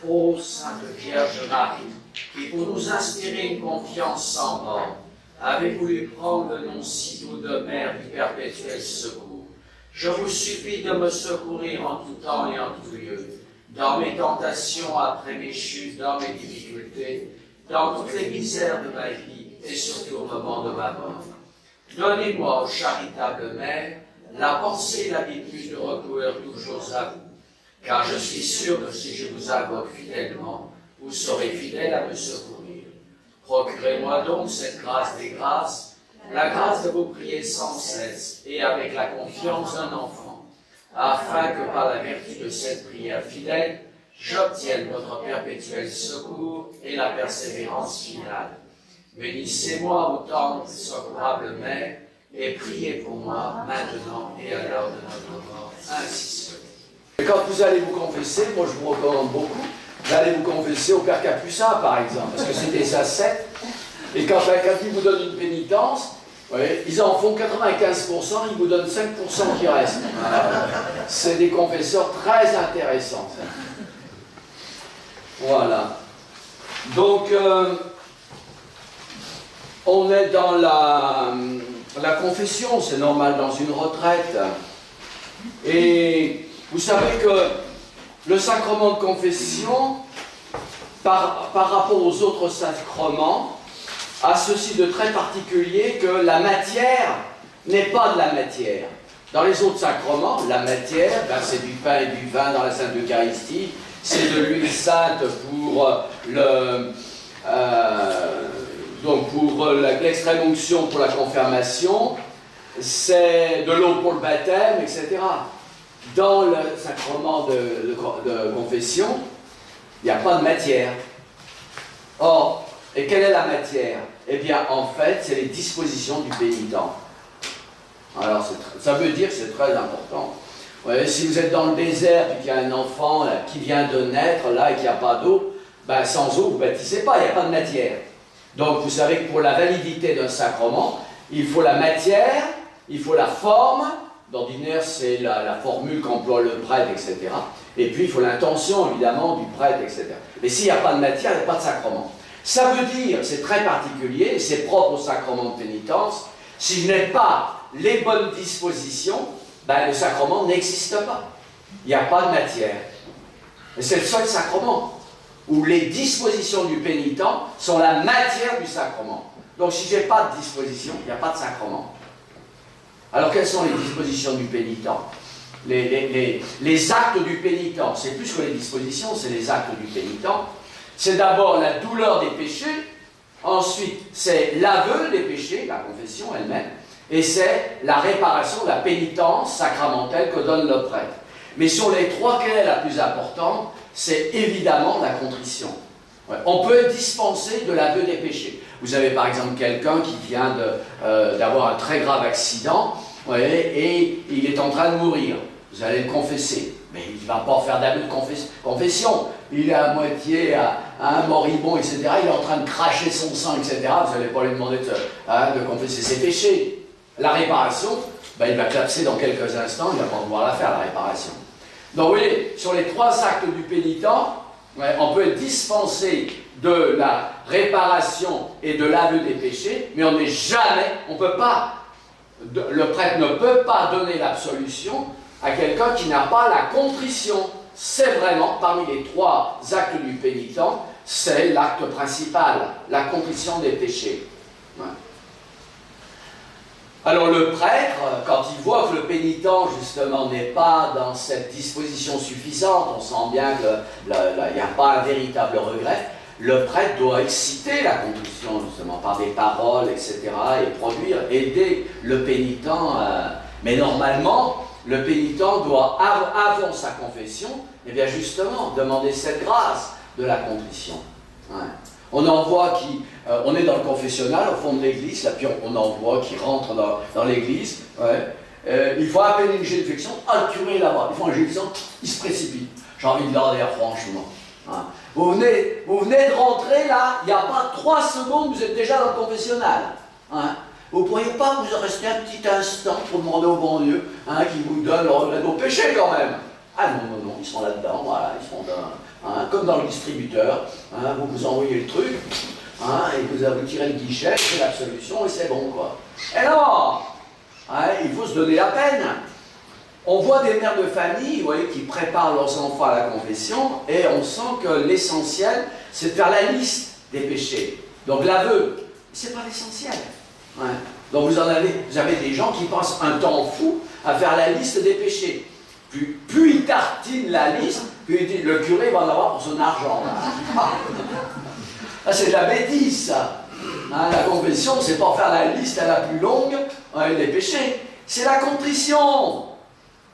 Ô Sainte Vierge Marie, qui pour nous inspirer une confiance sans borne, avez voulu prendre le nom si doux de Mère du perpétuel secours, je vous supplie de me secourir en tout temps et en tout lieu, dans mes tentations après mes chutes, dans mes difficultés, dans toutes les misères de ma vie et surtout au moment de ma mort. Donnez-moi, ô charitable Mère, la pensée et l'habitude de recourir toujours à vous, car je suis sûr que si je vous invoque fidèlement, vous serez fidèle à me secourir. Procurez-moi donc cette grâce des grâces, la grâce de vous prier sans cesse et avec la confiance d'un enfant, afin que par la vertu de cette prière fidèle, j'obtienne votre perpétuel secours et la persévérance finale. Bénissez-moi au tendre et secourable Mère, et priez pour moi maintenant et à l'heure de notre mort. Ainsi soit. Quand vous allez vous confesser, moi je vous recommande beaucoup d'aller vous confesser au Père Capucin par exemple, parce que c'est des ascètes, et quand ils vous donnent une pénitence, ils en font 95%, ils vous donnent 5% qui restent. C'est des confesseurs très intéressants. Voilà. Donc, on est dans la confession, c'est normal dans une retraite. Et vous savez que le sacrement de confession, par rapport aux autres sacrements, a ceci de très particulier que la matière n'est pas de la matière. Dans les autres sacrements, la matière, ben, c'est du pain et du vin dans la Sainte Eucharistie, c'est de l'huile sainte pour l'extrême onction pour la confirmation, c'est de l'eau pour le baptême, etc. Dans le sacrement de confession, il n'y a pas de matière. Or, et quelle est la matière? Eh bien, en fait, c'est les dispositions du pénitent. Alors, ça veut dire que c'est très important. Ouais, si vous êtes dans le désert et qu'il y a un enfant là, qui vient de naître là et qu'il n'y a pas d'eau, ben, sans eau, vous ne baptisez pas, il n'y a pas de matière. Donc, vous savez que pour la validité d'un sacrement, il faut la matière, il faut la forme. D'ordinaire, c'est la formule qu'emploie le prêtre, etc. Et puis, il faut l'intention, évidemment, du prêtre, etc. Mais s'il n'y a pas de matière, il n'y a pas de sacrement. Ça veut dire, c'est très particulier, c'est propre au sacrement de pénitence, si je n'ai pas les bonnes dispositions, ben, le sacrement n'existe pas. Il n'y a pas de matière. Et c'est le seul sacrement où les dispositions du pénitent sont la matière du sacrement. Donc, si je n'ai pas de disposition, il n'y a pas de sacrement. Alors, quelles sont les dispositions du pénitent? Les actes du pénitent, c'est plus que les dispositions, c'est les actes du pénitent. C'est d'abord la douleur des péchés, ensuite c'est l'aveu des péchés, la confession elle-même, et c'est la réparation, la pénitence sacramentelle que donne le prêtre. Mais sur les trois, quelle est la plus importante? C'est évidemment la contrition. Ouais. On peut être dispensé de l'aveu des péchés. Vous avez par exemple quelqu'un qui vient d'avoir un très grave accident, et il est en train de mourir. Vous allez le confesser. Mais il ne va pas faire d'aveu de confession. Il est à moitié à un moribond, etc. Il est en train de cracher son sang, etc. Vous n'allez pas lui demander de confesser ses péchés. La réparation, ben, il va clapser dans quelques instants, il ne va pas pouvoir la faire, la réparation. Donc vous voyez, sur les trois actes du pénitent, on peut être dispensé de la réparation et de l'aveu des péchés, mais on n'est jamais, on peut pas, le prêtre ne peut pas donner l'absolution à quelqu'un qui n'a pas la contrition. C'est vraiment, parmi les trois actes du pénitent, c'est l'acte principal, la contrition des péchés. Ouais. Alors le prêtre, quand il voit que le pénitent, justement, n'est pas dans cette disposition suffisante, on sent bien qu'il n'y a pas un véritable regret, le prêtre doit exciter la contrition, justement, par des paroles, etc., et aider le pénitent. Mais normalement, le pénitent doit, avant sa confession, eh bien justement, demander cette grâce de la contrition. Ouais. On en voit on est dans le confessionnal, au fond de l'église, là, puis on en voit qui rentrent dans l'église. Ouais. Il faut à peine une généflexion, le curé là-bas, ils font une généflexion, il se précipite. J'ai envie de leur dire franchement. Hein. Vous venez de rentrer là, il n'y a pas 3 secondes, vous êtes déjà dans le confessionnal. Hein. Vous ne pourriez pas vous rester un petit instant pour demander au bon Dieu qu'il vous donne le regret de vos péchés quand même. Ah non, ils sont là-dedans, voilà, ils sont hein, comme dans le distributeur, hein, vous envoyez le truc, hein, et vous tirez le guichet, c'est l'absolution et c'est bon, quoi. Et non, hein, il faut se donner la peine. On voit des mères de famille, vous voyez, qui préparent leurs enfants à la confession, et on sent que l'essentiel, c'est de faire la liste des péchés. Donc l'aveu, c'est pas l'essentiel. Ouais. Donc vous avez des gens qui passent un temps fou à faire la liste des péchés. Puis ils tartinent la liste, puis il dit, le curé va en avoir pour son argent. Ah, c'est de la bêtise, ça. Hein, la confession, c'est pas faire la liste à la plus longue des péchés. C'est la contrition.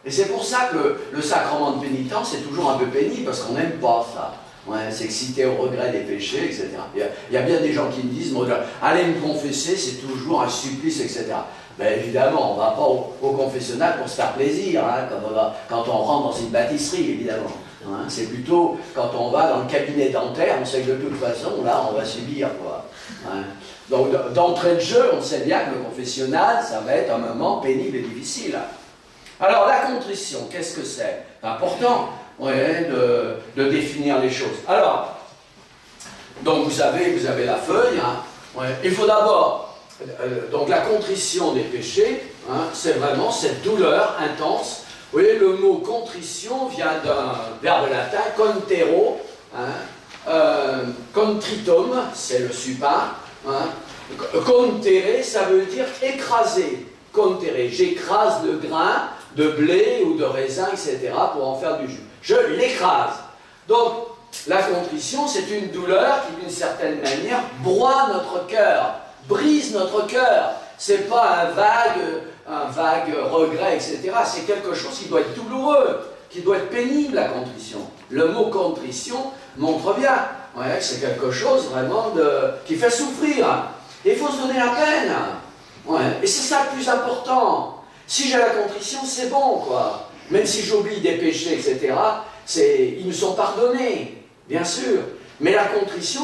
Et c'est pour ça que le sacrement de pénitence est toujours un peu pénible, parce qu'on n'aime pas ça. Ouais, s'exciter au regret des péchés, etc. Il y a bien des gens qui me disent, allez me confesser, c'est toujours un supplice, etc. Ben évidemment, on ne va pas au confessionnal pour se faire plaisir, hein, quand on rentre dans une pâtisserie, évidemment. Hein, c'est plutôt quand on va dans le cabinet dentaire, on sait que de toute façon, là, on va subir, quoi. Hein. Donc, d'entrée de jeu, on sait bien que le confessionnal, ça va être un moment pénible et difficile. Alors, la contrition, qu'est-ce que c'est? C'est important, ouais, de définir les choses. Alors, donc vous avez la feuille, hein, ouais. Il faut d'abord, donc la contrition des péchés, hein, c'est vraiment cette douleur intense. Vous voyez, le mot contrition vient d'un verbe latin, contero, hein, contritum, c'est le supin, hein, contere, ça veut dire écraser, contere, j'écrase le grain de blé ou de raisin, etc., pour en faire du jus. Je l'écrase. Donc, la contrition, c'est une douleur qui, d'une certaine manière, broie notre cœur, brise notre cœur. C'est pas un vague regret, etc. C'est quelque chose qui doit être douloureux, qui doit être pénible, la contrition. Le mot contrition montre bien, ouais, que c'est quelque chose vraiment qui fait souffrir. Et il faut se donner la peine. Ouais. Et c'est ça le plus important. Si j'ai la contrition, c'est bon, quoi. Même si j'oublie des péchés, etc., ils me sont pardonnés, bien sûr. Mais la contrition,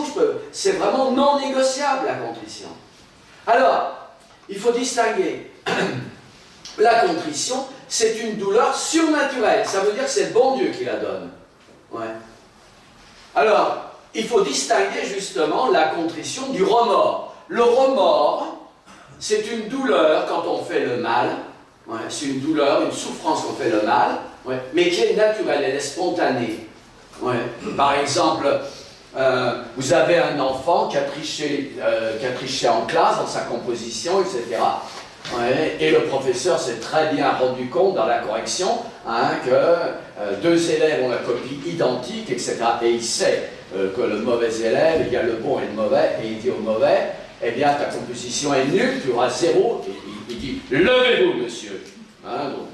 c'est vraiment non négociable, la contrition. Alors, il faut distinguer. La contrition, c'est une douleur surnaturelle. Ça veut dire que c'est le bon Dieu qui la donne. Ouais. Alors, il faut distinguer justement la contrition du remords. Le remords, c'est une douleur quand on fait le mal. Ouais, c'est une douleur, une souffrance qu'on fait le mal, ouais, mais qui est naturelle, elle est spontanée. Ouais. Par exemple, vous avez un enfant qui a triché en classe dans sa composition, etc. Ouais, et le professeur s'est très bien rendu compte dans la correction, hein, que deux élèves ont la copie identique, etc. Et il sait que le mauvais élève, il y a le bon et le mauvais, et il dit au mauvais, eh bien ta composition est nulle, tu auras 0. Il dit, levez-vous, monsieur. Hein, donc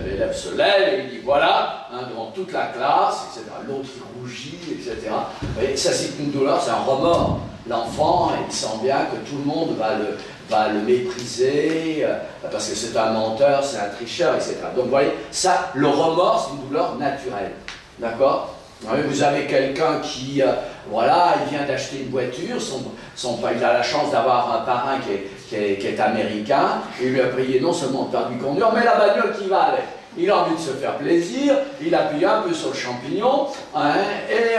l'élève se lève et il dit, voilà, hein, devant toute la classe, etc. L'autre, il rougit, etc. Et ça, c'est une douleur, c'est un remords. L'enfant, il sent bien que tout le monde va le mépriser, parce que c'est un menteur, c'est un tricheur, etc. Donc, vous voyez, ça, le remords, c'est une douleur naturelle. D'accord ? Vous avez quelqu'un qui, voilà, il vient d'acheter une voiture, il a la chance d'avoir un parrain qui est américain, et il lui a payé non seulement le permis de conduire, mais la bagnole qui va avec. Il a envie de se faire plaisir, il appuie un peu sur le champignon, hein, et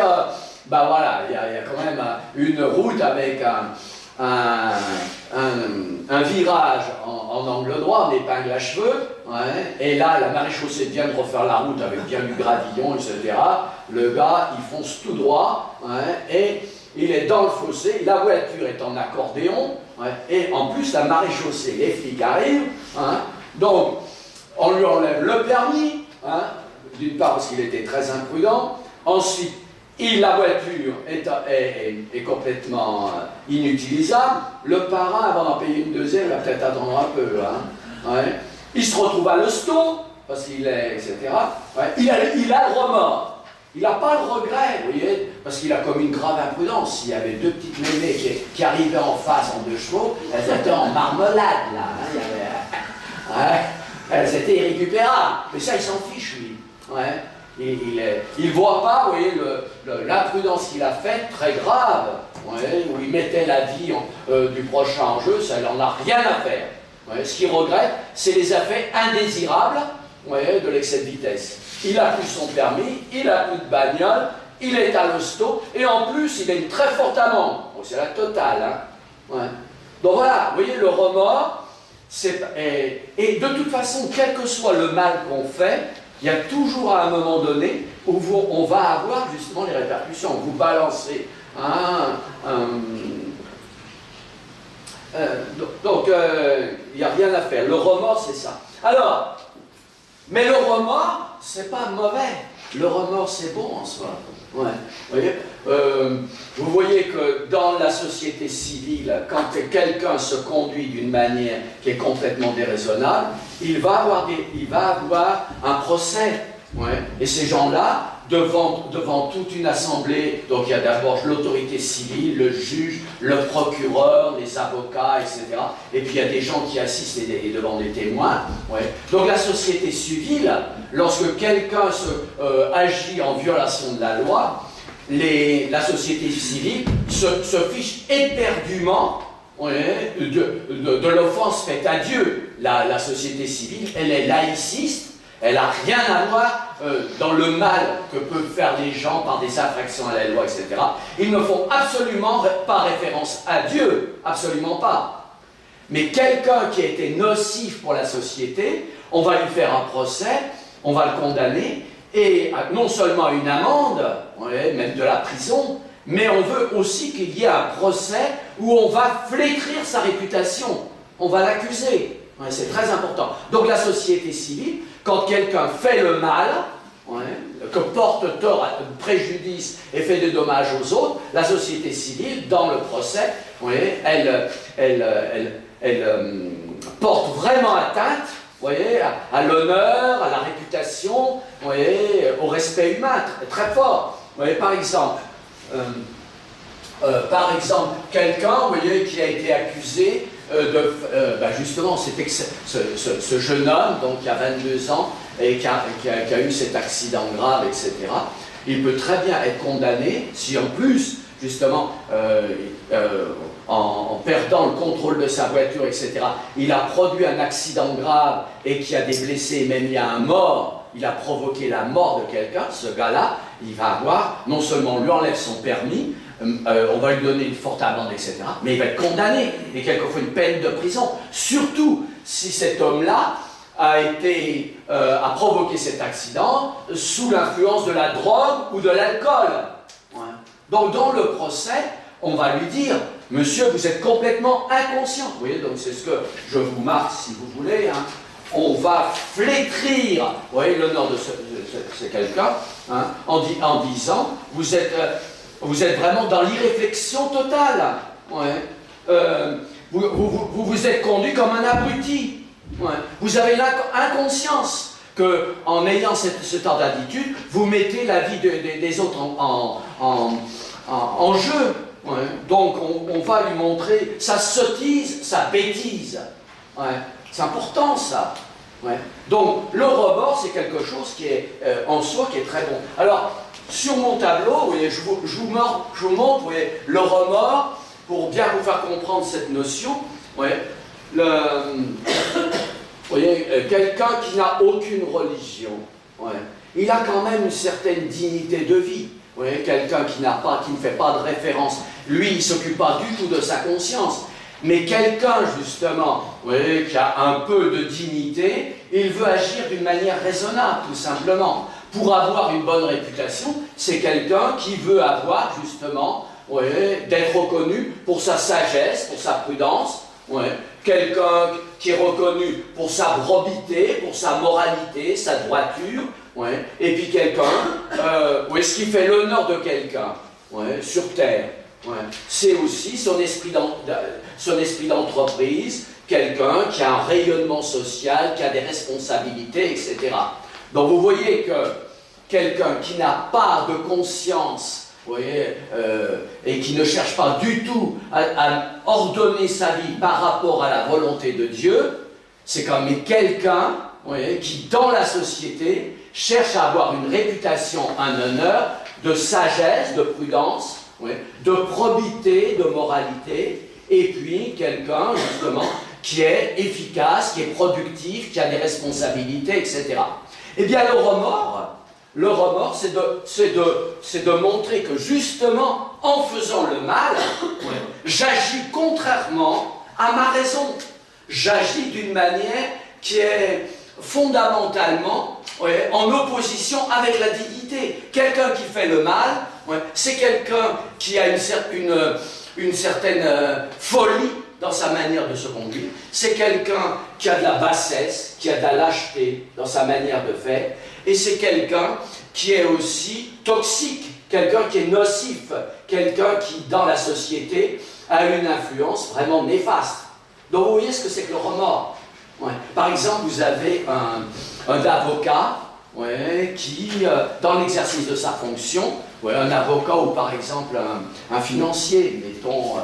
ben voilà, il y a quand même une route avec un virage en angle droit, en épingle à cheveux, ouais, et là, la maréchaussée vient de refaire la route avec bien du gravillon, etc. Le gars, il fonce tout droit, ouais, et il est dans le fossé, la voiture est en accordéon, ouais, et en plus, la maréchaussée, les flics arrivent, hein, donc on lui enlève le permis, hein, d'une part parce qu'il était très imprudent, ensuite, la voiture est complètement inutilisable. Le parrain, avant d'en payer une deuxième, il va peut-être attendre un peu. Hein. Ouais. Il se retrouve à l'hosto, parce qu'il est, etc. Ouais. Il a le remords. Il n'a pas le regret, vous voyez, parce qu'il a commis une grave imprudence. S'il y avait deux petites mémés qui arrivaient en face en 2 chevaux, elles étaient en marmelade, là. Hein. Elles étaient irrécupérables. Mais ça, il s'en fiche, lui. Ouais. Il ne voit pas, vous voyez, l'imprudence qu'il a faite, très grave, ouais, où il mettait la vie du prochain en jeu, ça, il n'en a rien à faire. Ouais, ce qu'il regrette, c'est les effets indésirables, ouais, de l'excès de vitesse. Il n'a plus son permis, il n'a plus de bagnole, il est à l'hosto, et en plus, il a une très forte amende. Donc c'est la totale. Hein. Ouais. Donc voilà, vous voyez, le remords, et de toute façon, quel que soit le mal qu'on fait, il y a toujours à un moment donné où on va avoir justement les répercussions. Vous balancez donc, il n'y a rien à faire. Le remords, c'est ça. Alors, mais le remords, c'est pas mauvais. Le remords, c'est bon en soi. Ouais. Vous voyez que dans la société civile, quand quelqu'un se conduit d'une manière qui est complètement déraisonnable, il va avoir un procès. Ouais. Et ces gens-là, devant toute une assemblée, donc il y a d'abord l'autorité civile, le juge, le procureur, les avocats, etc. Et puis il y a des gens qui assistent et devant des témoins. Ouais. Donc la société civile, lorsque quelqu'un agit en violation de la loi, la société civile se fiche éperdument de l'offense faite à Dieu. La société civile, elle est laïciste. Elle n'a rien à voir dans le mal que peuvent faire les gens par des infractions à la loi, etc. Ils ne font absolument pas référence à Dieu, absolument pas. Mais quelqu'un qui a été nocif pour la société, on va lui faire un procès, on va le condamner, et non seulement une amende, même de la prison, mais on veut aussi qu'il y ait un procès où on va flétrir sa réputation, on va l'accuser. C'est très important. Donc la société civile, quand quelqu'un fait le mal, que porte tort, préjudice et fait des dommages aux autres, la société civile, dans le procès, elle porte vraiment atteinte à l'honneur, à la réputation, au respect humain, très fort. Par exemple, quelqu'un qui a été accusé justement, c'était ce jeune homme, donc qui a 22 ans, et qui a eu cet accident grave, etc. Il peut très bien être condamné si en plus, justement, en perdant le contrôle de sa voiture, etc., il a produit un accident grave et qu'il y a des blessés, même il y a un mort, il a provoqué la mort de quelqu'un, ce gars-là, il va avoir, non seulement on lui enlève son permis, on va lui donner une forte amende, etc. Mais il va être condamné, et quelquefois une peine de prison. Surtout si cet homme-là a provoqué cet accident sous l'influence de la drogue ou de l'alcool. Ouais. Donc dans le procès, on va lui dire, monsieur, vous êtes complètement inconscient. Vous voyez, donc c'est ce que je vous marque si vous voulez. Hein. On va flétrir, vous voyez, l'honneur de ce quelqu'un, hein, en disant, vous êtes vraiment dans l'irréflexion totale. Ouais. Vous vous êtes conduit comme un abruti. Ouais. Vous avez l'inconscience qu'en ayant ce temps d'attitude, vous mettez la vie des autres en jeu. Ouais. Donc on va lui montrer sa sottise, sa bêtise. Ouais. C'est important ça. Ouais. Donc le remords, c'est quelque chose qui est en soi qui est très bon. Alors, sur mon tableau, vous voyez, je vous montre vous voyez, le remords pour bien vous faire comprendre cette notion. Vous voyez, quelqu'un qui n'a aucune religion, il a quand même une certaine dignité de vie. Vous voyez, quelqu'un qui ne fait pas de référence, lui, il ne s'occupe pas du tout de sa conscience. Mais quelqu'un, justement, qui a un peu de dignité, il veut agir d'une manière raisonnable, tout simplement. Pour avoir une bonne réputation, c'est quelqu'un qui veut avoir, justement, d'être reconnu pour sa sagesse, pour sa prudence, quelqu'un qui est reconnu pour sa probité, pour sa moralité, sa droiture, et puis quelqu'un, ce qui fait l'honneur de quelqu'un sur Terre. C'est aussi son esprit d'entreprise, quelqu'un qui a un rayonnement social, qui a des responsabilités, etc. Donc vous voyez que quelqu'un qui n'a pas de conscience, et qui ne cherche pas du tout à ordonner sa vie par rapport à la volonté de Dieu, c'est quand même quelqu'un qui, dans la société, cherche à avoir une réputation, un honneur de sagesse, de prudence, de probité, de moralité, et puis quelqu'un, justement, qui est efficace, qui est productif, qui a des responsabilités, etc. Eh bien, le remords, Le remords, c'est de montrer que justement, en faisant le mal, j'agis contrairement à ma raison. J'agis d'une manière qui est fondamentalement en opposition avec la dignité. Quelqu'un qui fait le mal, c'est quelqu'un qui a une certaine folie dans sa manière de se conduire. C'est quelqu'un qui a de la bassesse, qui a de la lâcheté dans sa manière de faire. Et c'est quelqu'un qui est aussi toxique, quelqu'un qui est nocif, quelqu'un qui, dans la société, a une influence vraiment néfaste. Donc vous voyez ce que c'est que le remords. Par exemple, vous avez un avocat qui, dans l'exercice de sa fonction, un avocat ou par exemple un financier, mettons,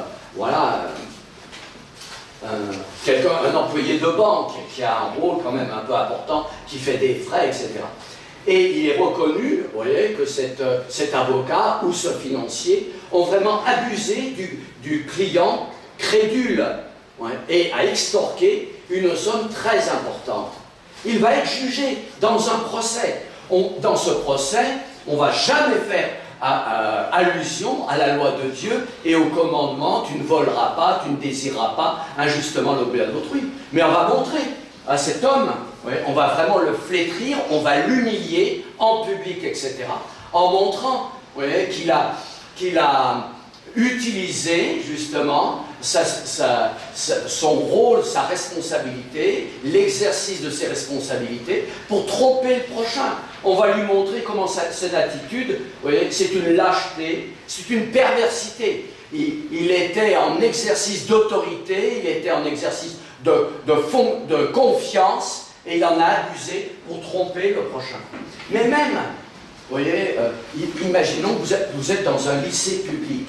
un employé de banque qui a un rôle quand même un peu important, qui fait des frais, etc. Et il est reconnu, vous voyez, que cet avocat ou ce financier ont vraiment abusé du client crédule et a extorqué une somme très importante. Il va être jugé dans un procès. Dans ce procès, on ne va jamais faire allusion à la loi de Dieu et au commandement, tu ne voleras pas, tu ne désireras pas injustement le bien d'autrui. Mais on va montrer à cet homme, on va vraiment le flétrir, on va l'humilier en public, etc. En montrant qu'il a utilisé justement son rôle, sa responsabilité, l'exercice de ses responsabilités pour tromper le prochain. On va lui montrer comment cette attitude, c'est une lâcheté, c'est une perversité. Il était en exercice d'autorité, il était en exercice de confiance, et il en a abusé pour tromper le prochain. Mais même, vous voyez, imaginons que vous êtes dans un lycée public,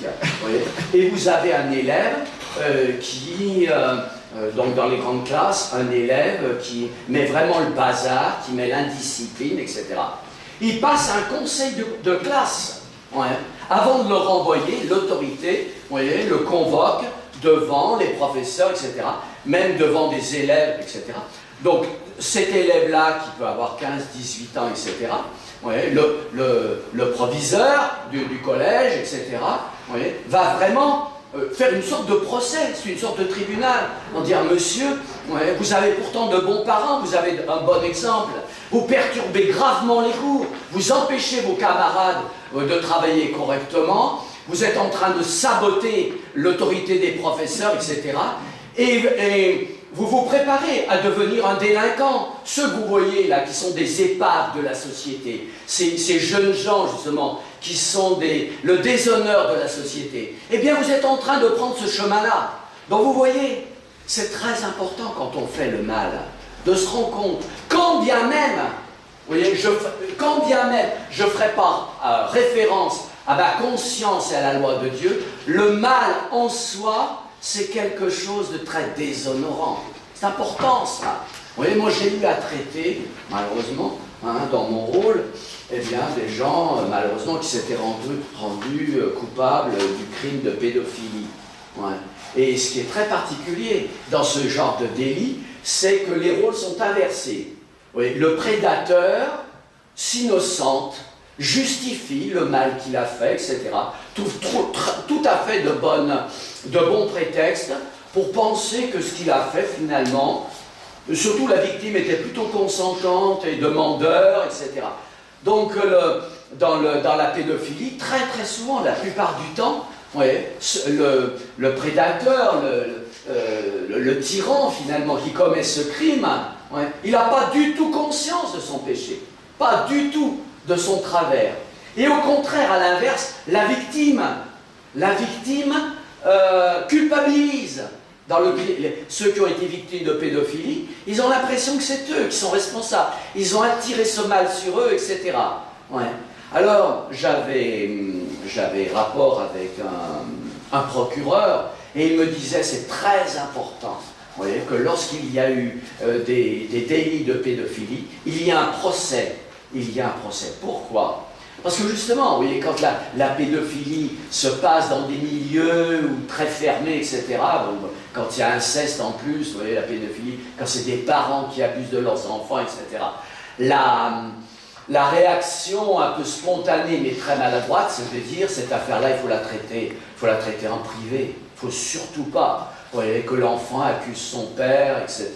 et vous avez un élève donc dans les grandes classes, un élève qui met vraiment le bazar, qui met l'indiscipline, etc. Il passe un conseil de classe. Avant de le renvoyer, l'autorité le convoque devant les professeurs, etc., même devant des élèves, etc. Donc, cet élève-là, qui peut avoir 15, 18 ans, etc., le proviseur du collège, etc., va vraiment faire une sorte de procès, une sorte de tribunal, en dire, monsieur, vous avez pourtant de bons parents, vous avez un bon exemple, vous perturbez gravement les cours, vous empêchez vos camarades de travailler correctement, vous êtes en train de saboter l'autorité des professeurs, etc., et vous vous préparez à devenir un délinquant. Ceux que vous voyez là, qui sont des épaves de la société, ces jeunes gens justement, qui sont le déshonneur de la société, eh bien vous êtes en train de prendre ce chemin-là. Donc vous voyez, c'est très important quand on fait le mal, de se rendre compte, quand bien même, vous voyez, je ne ferai pas référence à ma conscience et à la loi de Dieu, le mal en soi, c'est quelque chose de très déshonorant. C'est important, ça. Vous voyez, moi, j'ai eu à traiter, malheureusement, dans mon rôle, eh bien, des gens, malheureusement, qui s'étaient rendus coupables du crime de pédophilie. Et ce qui est très particulier dans ce genre de délit, c'est que les rôles sont inversés. Vous voyez, le prédateur s'innocente, justifie le mal qu'il a fait, etc., trouve tout à fait de bons prétextes pour penser que ce qu'il a fait finalement, surtout la victime était plutôt consentante et demandeur, etc. Donc dans la pédophilie, très très souvent, la plupart du temps, le prédateur, le tyran finalement qui commet ce crime, il n'a pas du tout conscience de son péché, pas du tout de son travers. Et au contraire, à l'inverse, la victime culpabilise. Ceux qui ont été victimes de pédophilie, ils ont l'impression que c'est eux qui sont responsables. Ils ont attiré ce mal sur eux, etc. Alors, j'avais rapport avec un procureur, et il me disait, c'est très important, vous voyez, que lorsqu'il y a eu des délits de pédophilie, il y a un procès. Pourquoi ? Parce que justement, vous voyez, quand la pédophilie se passe dans des milieux très fermés, etc., quand il y a inceste en plus, vous voyez, la pédophilie, quand c'est des parents qui abusent de leurs enfants, etc., la réaction un peu spontanée mais très maladroite, c'est de dire cette affaire-là, il faut la traiter en privé. Il ne faut surtout pas, vous voyez, que l'enfant accuse son père, etc.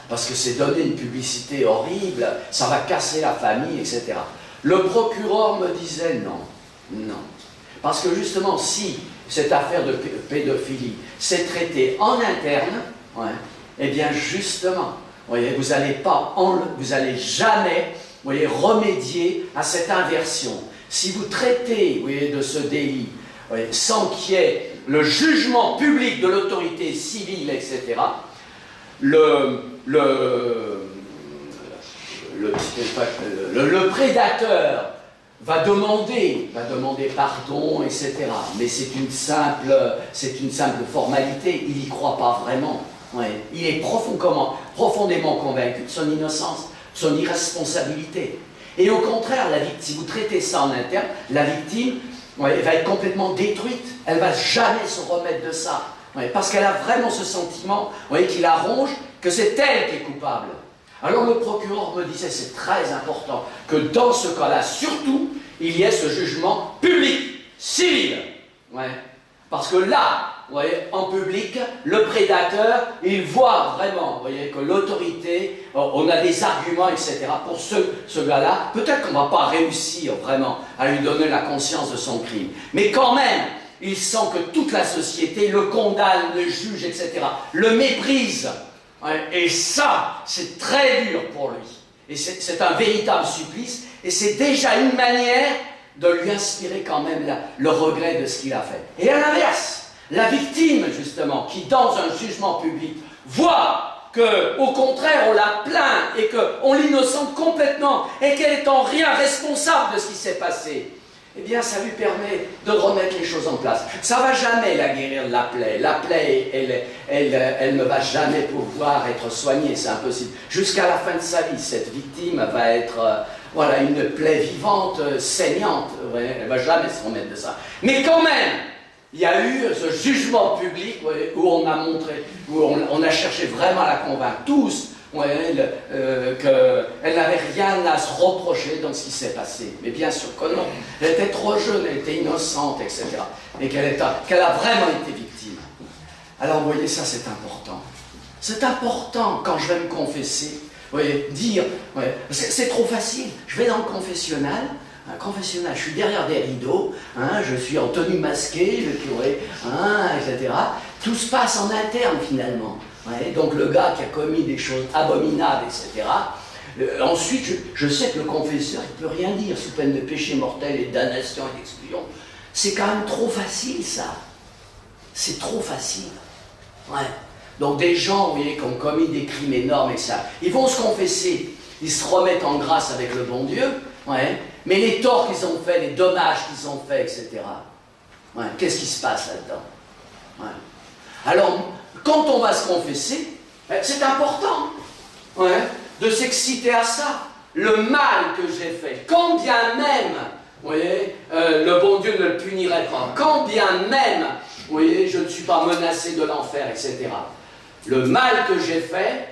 Parce que c'est donner une publicité horrible, ça va casser la famille, etc. Le procureur me disait non, non. Parce que justement, si cette affaire de pédophilie s'est traitée en interne, ouais, eh bien justement, vous voyez, vous n'allez jamais, vous voyez, remédier à cette inversion. Si vous traitez, vous voyez, de ce délit, vous voyez, sans qu'il y ait le jugement public de l'autorité civile, etc., le prédateur va demander pardon, etc. Mais c'est une simple formalité, il n'y croit pas vraiment. Ouais. Il est profondément convaincu de son innocence, de son irresponsabilité. Et au contraire, si vous traitez ça en interne, la victime, ouais, va être complètement détruite. Elle ne va jamais se remettre de ça. Ouais, parce qu'elle a vraiment ce sentiment, ouais, qui la ronge, que c'est elle qui est coupable. Alors le procureur me disait, c'est très important que dans ce cas-là, surtout, il y ait ce jugement public, civil. Ouais. Parce que là, vous voyez, en public, le prédateur, il voit vraiment, vous voyez, que l'autorité, on a des arguments, etc. Pour ce gars-là, peut-être qu'on ne va pas réussir vraiment à lui donner la conscience de son crime. Mais quand même, il sent que toute la société le condamne, le juge, etc. Le méprise. Ouais, et ça, c'est très dur pour lui. Et c'est un véritable supplice. Et c'est déjà une manière de lui inspirer quand même le regret de ce qu'il a fait. Et à l'inverse, la victime, justement, qui dans un jugement public voit qu'au contraire on la plaint et qu'on l'innocente complètement et qu'elle est en rien responsable de ce qui s'est passé, eh bien ça lui permet de remettre les choses en place. Ça ne va jamais la guérir de la plaie. La plaie, elle ne va jamais pouvoir être soignée, c'est impossible. Jusqu'à la fin de sa vie, cette victime va être voilà, une plaie vivante, saignante. Ouais, elle ne va jamais se remettre de ça. Mais quand même, il y a eu ce jugement public, ouais, où on a montré, où on a cherché vraiment à la convaincre tous, ouais, qu'elle n'avait rien à se reprocher dans ce qui s'est passé. Mais bien sûr que non. Elle était trop jeune, elle était innocente, etc. Et qu'elle a vraiment été victime. Alors vous voyez, ça c'est important. C'est important quand je vais me confesser. Vous voyez, dire, ouais, c'est trop facile. Je vais dans le confessionnal. Un confessionnal, je suis derrière des rideaux, hein, je suis en tenue masquée, le curé, hein, etc. Tout se passe en interne finalement. Ouais, donc le gars qui a commis des choses abominables, etc. Ensuite, je sais que le confesseur, il ne peut rien dire sous peine de péché mortel et de damnation et d'exclusion. C'est quand même trop facile, ça. C'est trop facile. Ouais. Donc des gens, vous voyez, qui ont commis des crimes énormes et ça, ils vont se confesser, ils se remettent en grâce avec le bon Dieu, ouais, mais les torts qu'ils ont faits, les dommages qu'ils ont faits, etc. Ouais, qu'est-ce qui se passe là-dedans? Ouais. Alors, quand on va se confesser, c'est important, ouais, de s'exciter à ça. Le mal que j'ai fait, quand bien même, vous voyez, le bon Dieu ne le punirait pas, quand bien même, vous voyez, je ne suis pas menacé de l'enfer, etc. Le mal que j'ai fait,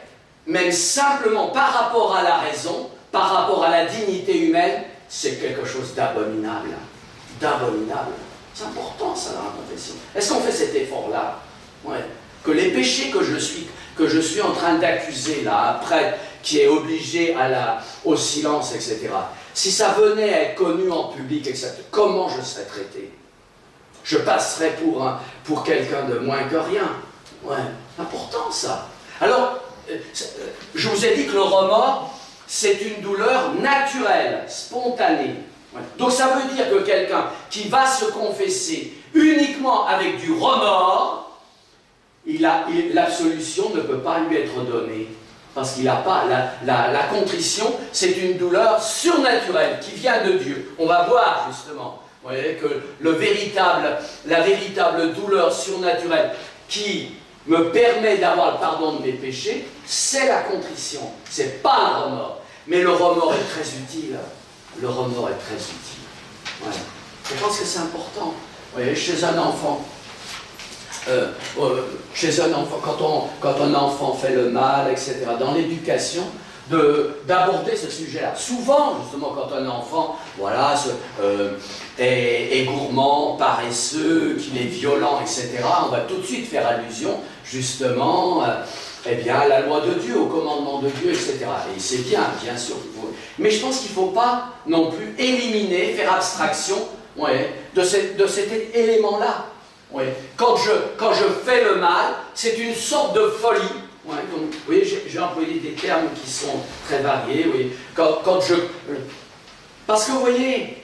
même simplement par rapport à la raison, par rapport à la dignité humaine, c'est quelque chose d'abominable. D'abominable. C'est important ça dans la confession. Est-ce qu'on fait cet effort-là? Ouais. Que les péchés que je suis en train d'accuser là, un prêtre qui est obligé au silence, etc. Si ça venait à être connu en public, etc., comment je serais traité? Je passerais pour quelqu'un de moins que rien. Ouais, important ça. Alors, je vous ai dit que le remords, c'est une douleur naturelle, spontanée. Ouais. Donc ça veut dire que quelqu'un qui va se confesser uniquement avec du remords, l'absolution ne peut pas lui être donnée. Parce qu'il n'a pas la contrition, c'est une douleur surnaturelle qui vient de Dieu. On va voir justement, vous voyez, que la véritable douleur surnaturelle qui me permet d'avoir le pardon de mes péchés, c'est la contrition, c'est pas le remords. Mais le remords est très utile. Le remords est très utile. Voilà. Je pense que c'est important. Vous voyez, chez un enfant, quand un enfant fait le mal, etc., dans l'éducation, d'aborder ce sujet-là. Souvent, justement, quand un enfant, voilà, est gourmand, paresseux, qu'il est violent, etc., on va tout de suite faire allusion, justement, eh bien, à la loi de Dieu, au commandement de Dieu, etc. Et c'est bien, bien sûr. Mais je pense qu'il ne faut pas non plus éliminer, faire abstraction, ouais, de cet élément-là. Ouais. Quand je fais le mal, c'est une sorte de folie. Ouais, donc, vous voyez, j'ai employé des termes qui sont très variés. Oui. Parce que vous voyez,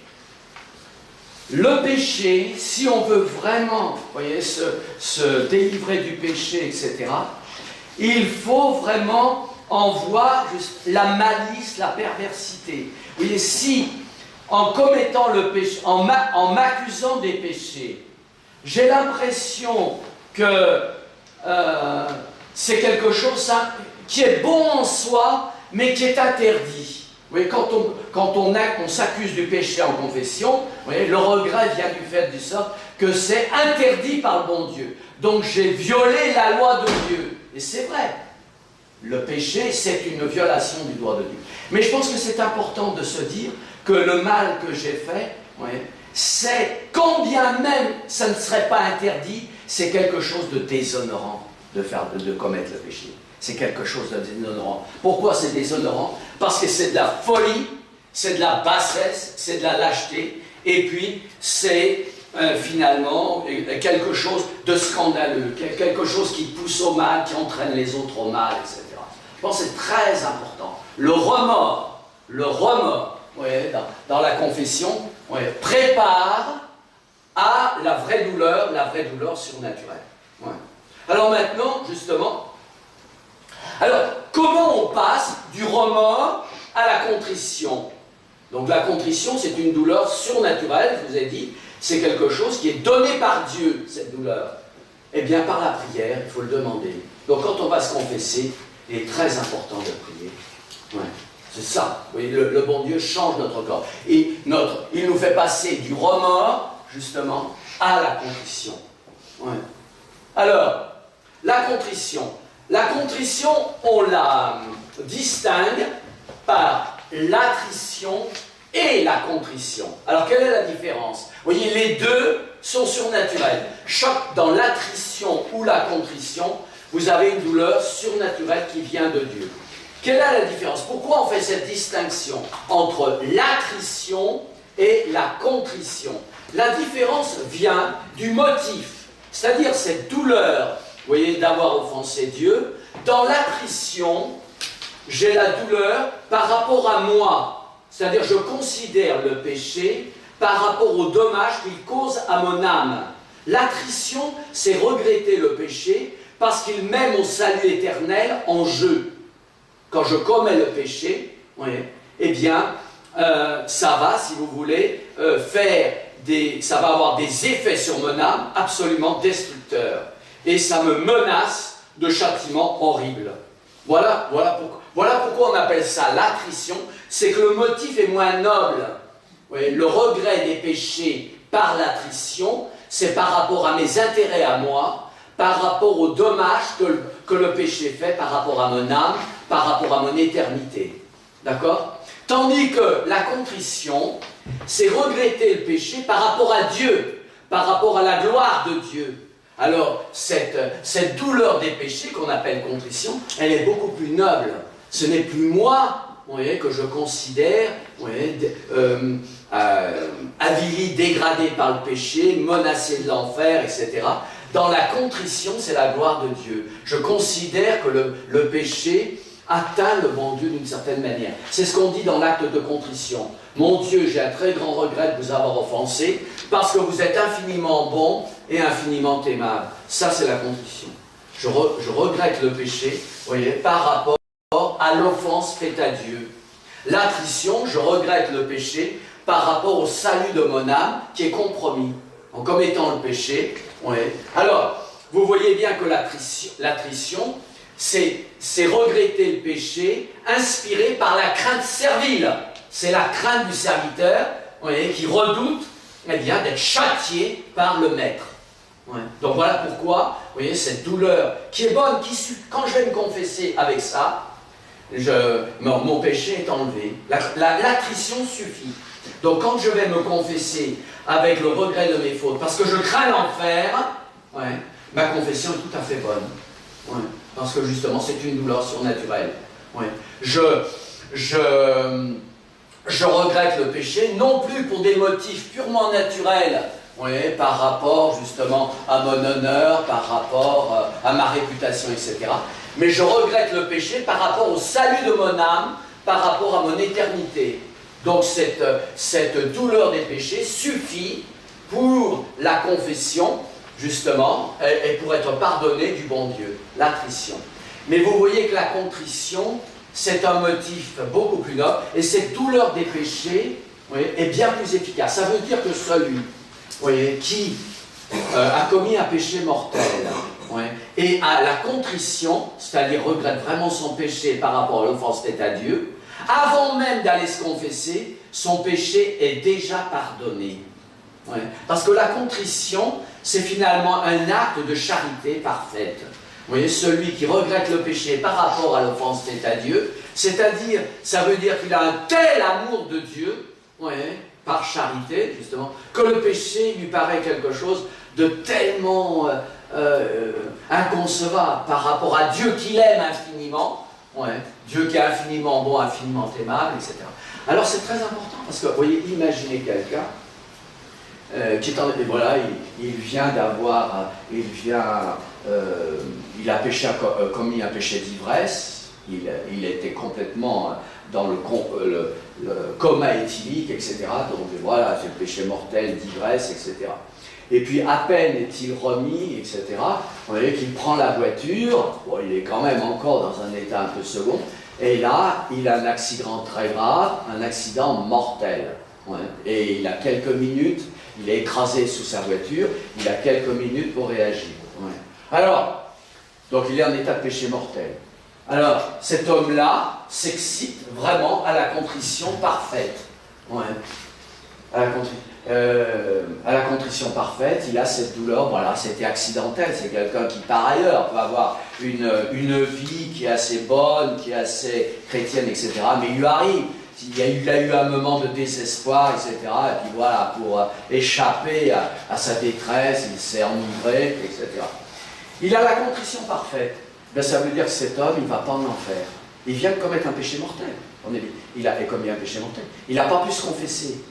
le péché, si on veut vraiment, vous voyez, se délivrer du péché, etc., il faut vraiment en voir juste la malice, la perversité. Vous voyez, si en commettant le péché, en m'accusant des péchés, j'ai l'impression que c'est quelque chose qui est bon en soi, mais qui est interdit. Vous voyez, quand on s'accuse du péché en confession, vous voyez, le regret vient du fait du sort que c'est interdit par le bon Dieu. Donc j'ai violé la loi de Dieu. Et c'est vrai. Le péché, c'est une violation du droit de Dieu. Mais je pense que c'est important de se dire que le mal que j'ai fait, vous voyez, c'est, quand bien même ça ne serait pas interdit, c'est quelque chose de déshonorant de commettre le péché. C'est quelque chose de déshonorant. Pourquoi c'est déshonorant? Parce que c'est de la folie, c'est de la bassesse, c'est de la lâcheté, et puis c'est finalement quelque chose de scandaleux, quelque chose qui pousse au mal, qui entraîne les autres au mal, etc. Je pense que c'est très important. Le remords, vous voyez, dans la confession, prépare à la vraie douleur surnaturelle. Ouais. Alors maintenant, justement, comment on passe du remords à la contrition? Donc la contrition, c'est une douleur surnaturelle, je vous ai dit, c'est quelque chose qui est donné par Dieu, cette douleur. Eh bien, par la prière, il faut le demander. Donc quand on va se confesser, il est très important de prier. Ouais. C'est ça. Vous voyez, le bon Dieu change notre corps. Et il nous fait passer du remords, justement, à la contrition. Ouais. Alors, la contrition. La contrition, on la distingue par l'attrition et la contrition. Alors, quelle est la différence? Vous voyez, les deux sont surnaturels. Dans l'attrition ou la contrition, vous avez une douleur surnaturelle qui vient de Dieu. Quelle est la différence? Pourquoi on fait cette distinction entre l'attrition et la contrition? La différence vient du motif, c'est-à-dire cette douleur, vous voyez, d'avoir offensé Dieu. Dans l'attrition, j'ai la douleur par rapport à moi, c'est-à-dire je considère le péché par rapport au dommage qu'il cause à mon âme. L'attrition, c'est regretter le péché parce qu'il met mon salut éternel en jeu. Quand je commets le péché, eh bien, ça va, si vous voulez, ça va avoir des effets sur mon âme absolument destructeurs. Et ça me menace de châtiments horribles. Voilà pourquoi on appelle ça l'attrition, c'est que le motif est moins noble. Le regret des péchés par l'attrition, c'est par rapport à mes intérêts à moi, par rapport au dommage que le péché fait par rapport à mon âme, par rapport à mon éternité. D'accord? Tandis que la contrition, c'est regretter le péché par rapport à Dieu, par rapport à la gloire de Dieu. Alors, cette douleur des péchés qu'on appelle contrition, elle est beaucoup plus noble. Ce n'est plus moi, vous voyez, que je considère avili, dégradé par le péché, menacé de l'enfer, etc. Dans la contrition, c'est la gloire de Dieu. Je considère que le péché atteint le bon Dieu d'une certaine manière. C'est ce qu'on dit dans l'acte de contrition. Mon Dieu, j'ai un très grand regret de vous avoir offensé, parce que vous êtes infiniment bon et infiniment aimable. Ça, c'est la contrition. Je regrette le péché, voyez, par rapport à l'offense faite à Dieu. L'attrition, je regrette le péché par rapport au salut de mon âme qui est compromis en commettant le péché. Alors, vous voyez bien que l'attrition, c'est regretter le péché inspiré par la crainte servile. C'est la crainte du serviteur, qui redoute d'être châtié par le maître. Donc voilà pourquoi, vous voyez, cette douleur qui est bonne, quand je vais me confesser avec ça, Mon péché est enlevé. L'attrition suffit. Donc quand je vais me confesser avec le regret de mes fautes, parce que je crains l'enfer, ouais, ma confession est tout à fait bonne. Ouais, parce que justement, c'est une douleur surnaturelle. Ouais. Je regrette le péché, non plus pour des motifs purement naturels, ouais, par rapport justement à mon honneur, par rapport à ma réputation, etc. Mais je regrette le péché par rapport au salut de mon âme, par rapport à mon éternité. Donc cette douleur des péchés suffit pour la confession, justement, et pour être pardonné du bon Dieu, l'attrition. Mais vous voyez que la contrition, c'est un motif beaucoup plus noble, et cette douleur des péchés, oui, est bien plus efficace. Ça veut dire que celui, oui, qui a commis un péché mortel, oui, et a la contrition, c'est-à-dire regrette vraiment son péché par rapport à l'offense faite à Dieu, avant même d'aller se confesser, son péché est déjà pardonné. Oui. Parce que la contrition, c'est finalement un acte de charité parfaite. Vous voyez, celui qui regrette le péché par rapport à l'offense faite à Dieu, c'est-à-dire, ça veut dire qu'il a un tel amour de Dieu, ouais, par charité, justement, que le péché lui paraît quelque chose de tellement inconcevable par rapport à Dieu qu'il aime infiniment, ouais, Dieu qui est infiniment bon, infiniment aimable, etc. Alors c'est très important, parce que, vous voyez, imaginez quelqu'un qui est en... Et voilà, il vient d'avoir... il a commis un péché d'ivresse, il était complètement dans le coma éthylique, etc. Donc voilà, c'est le péché mortel d'ivresse, etc. Et puis à peine est-il remis, etc. Vous voyez qu'il prend la voiture, bon, il est quand même encore dans un état un peu second, et là, il a un accident très grave, un accident mortel. Ouais. Et il a quelques minutes, il est écrasé sous sa voiture, il a quelques minutes pour réagir. Ouais. Alors, donc il est en état de péché mortel. Alors, cet homme-là s'excite vraiment à la contrition parfaite. Ouais. À la contrition parfaite, il a cette douleur, voilà, c'était accidentel, c'est quelqu'un qui par ailleurs peut avoir une vie qui est assez bonne, qui est assez chrétienne, etc. Mais il lui arrive, il a eu un moment de désespoir, etc. Et puis voilà, pour échapper à sa détresse, il s'est enivré, etc. Il a la contrition parfaite. Ben, ça veut dire que cet homme, il ne va pas en enfer. Il vient de commettre un péché mortel. Il a commis un péché mortel. Il n'a pas pu se confesser.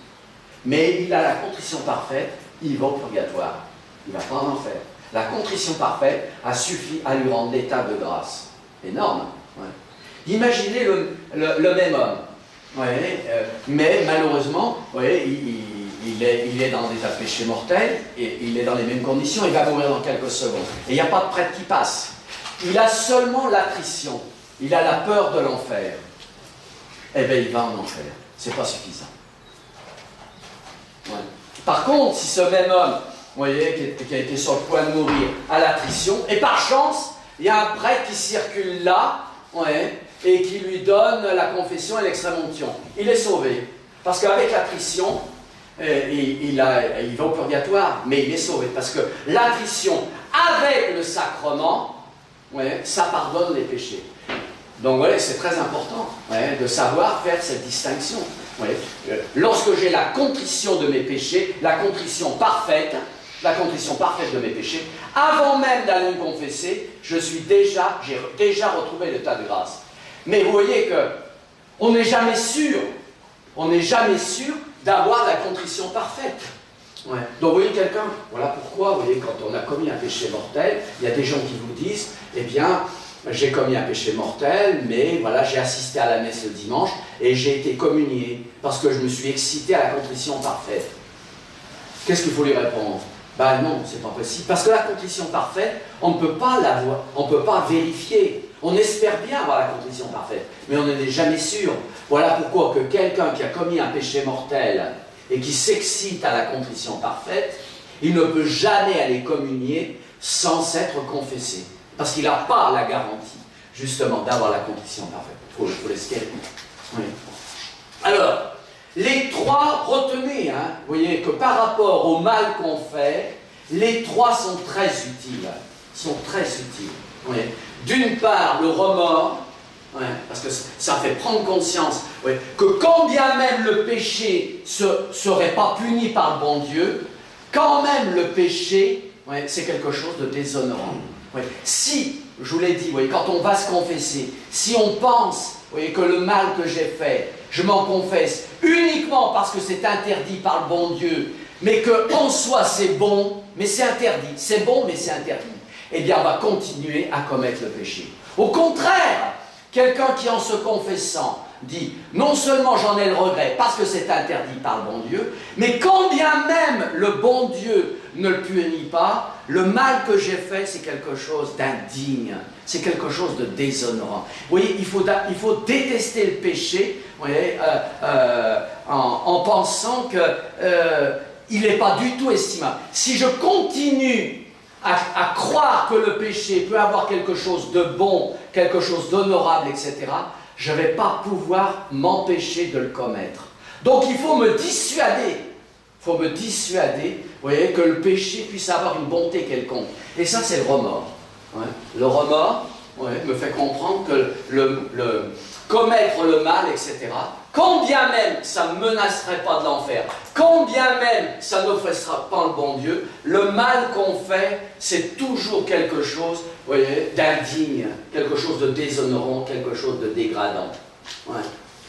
Mais il a la contrition parfaite, il va au purgatoire. Il ne va pas en enfer. La contrition parfaite a suffi à lui rendre l'état de grâce. Énorme. Ouais. Imaginez le même homme. Ouais, mais malheureusement, ouais, il est dans des états de péché mortel, et il est dans les mêmes conditions, il va mourir dans quelques secondes. Et il n'y a pas de prêtre qui passe. Il a seulement l'attrition. Il a la peur de l'enfer. Eh bien, il va en enfer. C'est pas suffisant. Ouais. Par contre, si ce même homme, vous voyez, qui a été sur le point de mourir, a l'attrition, et par chance, il y a un prêtre qui circule là, ouais, et qui lui donne la confession et l'extrême-onction. Il est sauvé. Parce qu'avec l'attrition, il va au purgatoire, mais il est sauvé. Parce que l'attrition, avec le sacrement, ouais, ça pardonne les péchés. Donc voilà, c'est très important, ouais, de savoir faire cette distinction. Ouais. Lorsque j'ai la contrition de mes péchés, la contrition parfaite de mes péchés, avant même d'aller me confesser, j'ai déjà retrouvé l'état de grâce. Mais vous voyez que on n'est jamais sûr d'avoir la contrition parfaite. Ouais. Donc vous voyez quelqu'un, voilà pourquoi, vous voyez, quand on a commis un péché mortel, il y a des gens qui vous disent, eh bien, j'ai commis un péché mortel, mais voilà, j'ai assisté à la messe le dimanche et j'ai été communié parce que je me suis excité à la contrition parfaite. Qu'est-ce qu'il faut lui répondre? Ben non, c'est pas possible. Parce que la contrition parfaite, on ne peut pas la voir, on ne peut pas vérifier. On espère bien avoir la contrition parfaite, mais on n'en est jamais sûr. Voilà pourquoi que quelqu'un qui a commis un péché mortel et qui s'excite à la contrition parfaite, il ne peut jamais aller communier sans s'être confessé. Parce qu'il n'a pas la garantie, justement, d'avoir la contrition parfaite. Il faut l'espérer. Oui. Alors, les trois, retenez, hein, vous voyez que par rapport au mal qu'on fait, les trois sont très utiles. Oui. D'une part, le remords, Ouais, parce que ça fait prendre conscience, ouais, que quand bien même le péché ne serait pas puni par le bon Dieu, quand même le péché, ouais, c'est quelque chose de déshonorant. Ouais. Si, je vous l'ai dit, ouais, quand on va se confesser, si on pense, ouais, que le mal que j'ai fait, je m'en confesse uniquement parce que c'est interdit par le bon Dieu, mais qu'en soi c'est bon, mais c'est interdit, c'est bon mais c'est interdit, eh bien on va continuer à commettre le péché. Au contraire, quelqu'un qui en se confessant dit, non seulement j'en ai le regret parce que c'est interdit par le bon Dieu, mais quand bien même le bon Dieu ne le punit pas, le mal que j'ai fait c'est quelque chose d'indigne, c'est quelque chose de déshonorant. Vous voyez, il faut détester le péché, vous voyez, en pensant qu'il n'est pas du tout estimable. Si je continue à croire que le péché peut avoir quelque chose de bon, quelque chose d'honorable, etc., je ne vais pas pouvoir m'empêcher de le commettre. Donc il faut me dissuader. Il faut me dissuader, vous voyez, que le péché puisse avoir une bonté quelconque. Et ça, c'est le remords. Ouais. Le remords, ouais, me fait comprendre que commettre le mal, etc., quand bien même ça ne menacerait pas de l'enfer, quand bien même ça n'offensera pas le bon Dieu, le mal qu'on fait, c'est toujours quelque chose, vous voyez, d'indigne, quelque chose de déshonorant, quelque chose de dégradant. Ouais.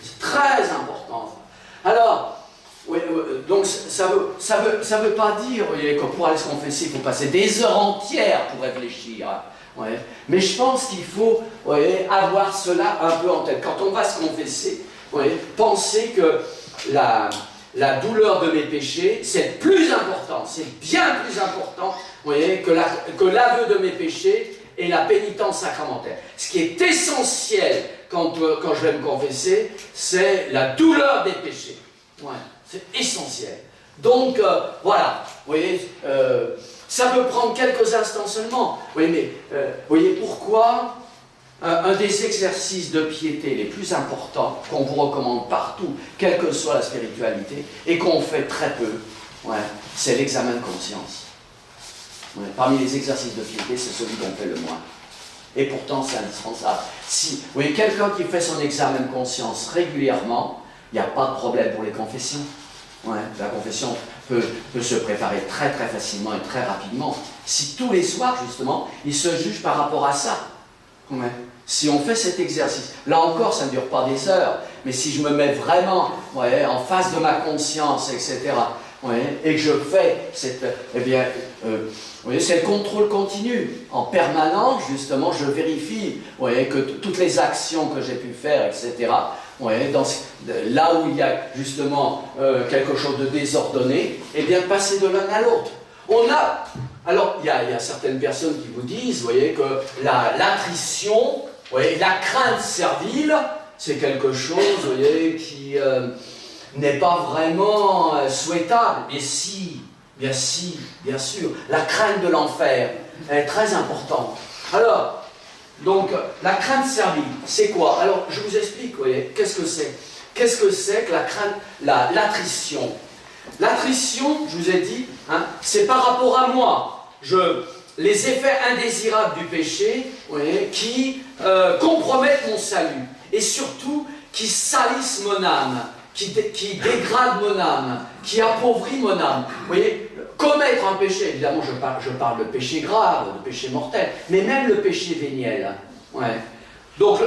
C'est très important. Alors, oui, donc ça veut pas dire, vous voyez, que pour aller se confesser, il faut passer des heures entières pour réfléchir. Ouais. Mais je pense qu'il faut, vous voyez, avoir cela un peu en tête. Quand on va se confesser, vous voyez, pensez que la douleur de mes péchés, c'est plus important, c'est bien plus important, vous voyez, que l'aveu de mes péchés et la pénitence sacramentelle. Ce qui est essentiel quand je vais me confesser, c'est la douleur des péchés. Ouais, c'est essentiel. Donc, voilà, vous voyez, ça peut prendre quelques instants seulement. Oui, mais vous voyez pourquoi un des exercices de piété les plus importants qu'on vous recommande partout, quelle que soit la spiritualité, et qu'on fait très peu, ouais, c'est l'examen de conscience. Ouais, parmi les exercices de piété, c'est celui qu'on fait le moins. Et pourtant, c'est indispensable. Si vous voyez quelqu'un qui fait son examen de conscience régulièrement, il n'y a pas de problème pour les confessions. Ouais, la confession peut se préparer très très facilement et très rapidement. Si tous les soirs, justement, il se juge par rapport à ça. Ouais. Si on fait cet exercice, là encore, ça ne dure pas des heures, mais si je me mets vraiment, ouais, en face de ma conscience, etc., ouais, et que je fais eh bien, voyez, c'est le contrôle continu. En permanence, justement, je vérifie, ouais, que toutes les actions que j'ai pu faire, etc., ouais, là où il y a justement quelque chose de désordonné, eh bien, passer de l'un à l'autre. Alors, il y a certaines personnes qui vous disent, vous voyez, que l'attrition, voyez, la crainte servile, c'est quelque chose, vous voyez, qui n'est pas vraiment souhaitable. Mais si, bien sûr, la crainte de l'enfer est très importante. Alors, donc, la crainte servile, c'est quoi? Alors, je vous explique, vous voyez, qu'est-ce que c'est? Qu'est-ce que c'est que la crainte, l'attrition? L'attrition, je vous ai dit, hein, c'est par rapport à moi. Les effets indésirables du péché, vous voyez, qui compromettent mon salut. Et surtout, qui salissent mon âme, qui dégradent mon âme, qui appauvrit mon âme. Vous voyez, commettre un péché, évidemment, je parle de péché grave, de péché mortel, mais même le péché véniel. Ouais. Donc,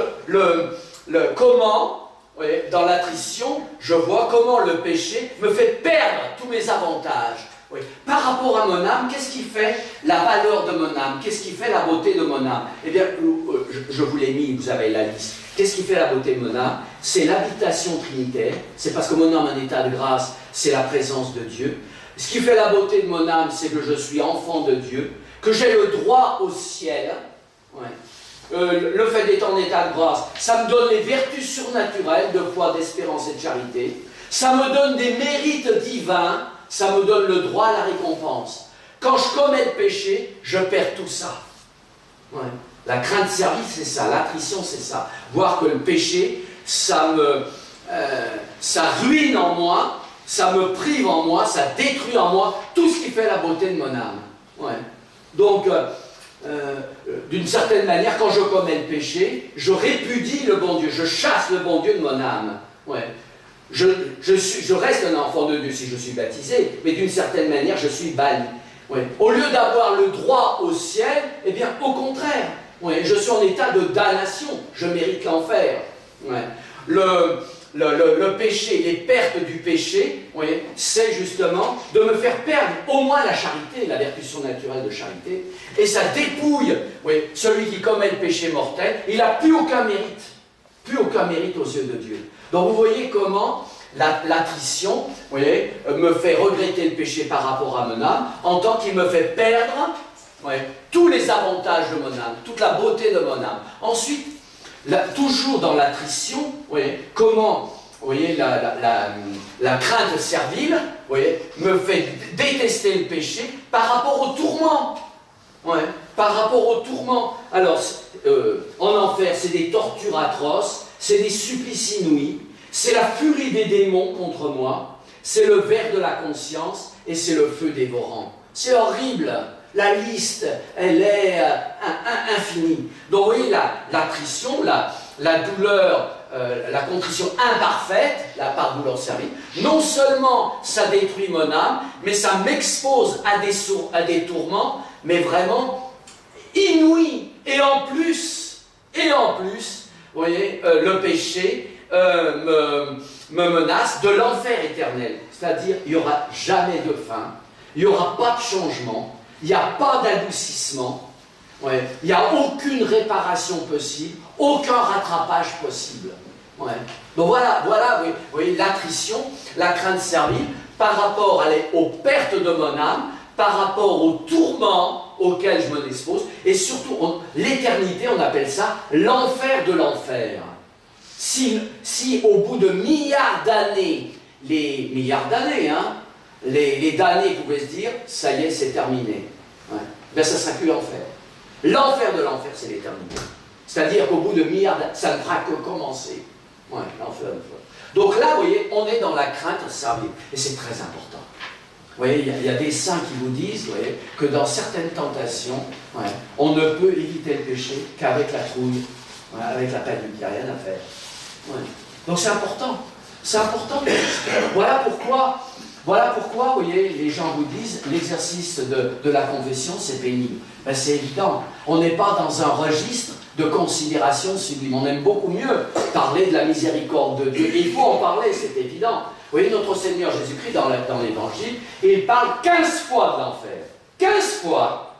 comment, ouais, dans l'attrition, je vois comment le péché me fait perdre tous mes avantages. Oui. Par rapport à mon âme, qu'est-ce qui fait la valeur de mon âme? Qu'est-ce qui fait la beauté de mon âme? Eh bien, je vous l'ai mis, vous avez la liste. Qu'est-ce qui fait la beauté de mon âme? C'est l'habitation trinitaire. C'est parce que mon âme en état de grâce, c'est la présence de Dieu. Ce qui fait la beauté de mon âme, c'est que je suis enfant de Dieu, que j'ai le droit au ciel. Ouais. Le fait d'être en état de grâce, ça me donne les vertus surnaturelles de foi, d'espérance et de charité. Ça me donne des mérites divins. Ça me donne le droit à la récompense. Quand je commets le péché, je perds tout ça. Ouais. La crainte servile, c'est ça. L'attrition, c'est ça. Voir que le péché, ça ruine en moi, ça me prive en moi, ça détruit en moi tout ce qui fait la beauté de mon âme. Ouais. Donc, d'une certaine manière, quand je commets le péché, je répudie le bon Dieu, je chasse le bon Dieu de mon âme. Ouais. Je reste un enfant de Dieu si je suis baptisé, mais d'une certaine manière, je suis banni. Ouais. Au lieu d'avoir le droit au ciel, eh bien, au contraire, ouais, je suis en état de damnation, je mérite l'enfer. Ouais. Le péché, les pertes du péché, c'est justement de me faire perdre au moins la charité, la vertu surnaturelle de charité, et ça dépouille celui qui commet le péché mortel, il n'a plus aucun mérite aux yeux de Dieu. Donc vous voyez comment l'attrition me fait regretter le péché par rapport à mon âme, en tant qu'il me fait perdre tous les avantages de mon âme, toute la beauté de mon âme. Ensuite, toujours dans l'attrition, comment la crainte servile me fait détester le péché par rapport au tourment. Par rapport au tourment. Alors, en enfer, c'est des tortures atroces, c'est des supplices inouïs, c'est la furie des démons contre moi, c'est le ver de la conscience et c'est le feu dévorant. C'est horrible. La liste, elle est infinie. Donc, vous voyez, l'attrition, la douleur, la contrition imparfaite, la part douleur servile, non seulement ça détruit mon âme, mais ça m'expose à des tourments, mais vraiment inouïs. Et en plus, vous voyez, le péché me menace de l'enfer éternel. C'est-à-dire, il n'y aura jamais de fin, il n'y aura pas de changement, il n'y a pas d'adoucissement, il n'y a aucune réparation possible, aucun rattrapage possible. Donc voilà, vous voyez, l'attrition, la crainte servile, par rapport aux pertes de mon âme, par rapport aux tourments auxquels je me expose, et surtout, l'éternité, on appelle ça l'enfer de l'enfer. Si au bout de milliards d'années, les damnés pouvaient se dire, ça y est, c'est terminé. Ben, ça ne sera plus l'enfer. L'enfer de l'enfer, c'est l'éternité. C'est-à-dire qu'au bout de milliards d'années, ça ne fera que commencer. L'enfer de l'enfer. Donc là, vous voyez, on est dans la crainte servile. Et c'est très important. Vous voyez, il y a des saints qui vous disent que dans certaines tentations, on ne peut éviter le péché qu'avec la trouille, avec la peine, il n'y a rien à faire. Donc c'est important. C'est important. Voilà pourquoi, vous voyez, les gens vous disent l'exercice de la confession, c'est pénible. Ben, c'est évident. On n'est pas dans un registre de considération sublime. On aime beaucoup mieux parler de la miséricorde de Dieu. Et il faut en parler, c'est évident. Vous voyez, notre Seigneur Jésus-Christ, dans l'Évangile, il parle 15 fois de l'enfer. 15 fois.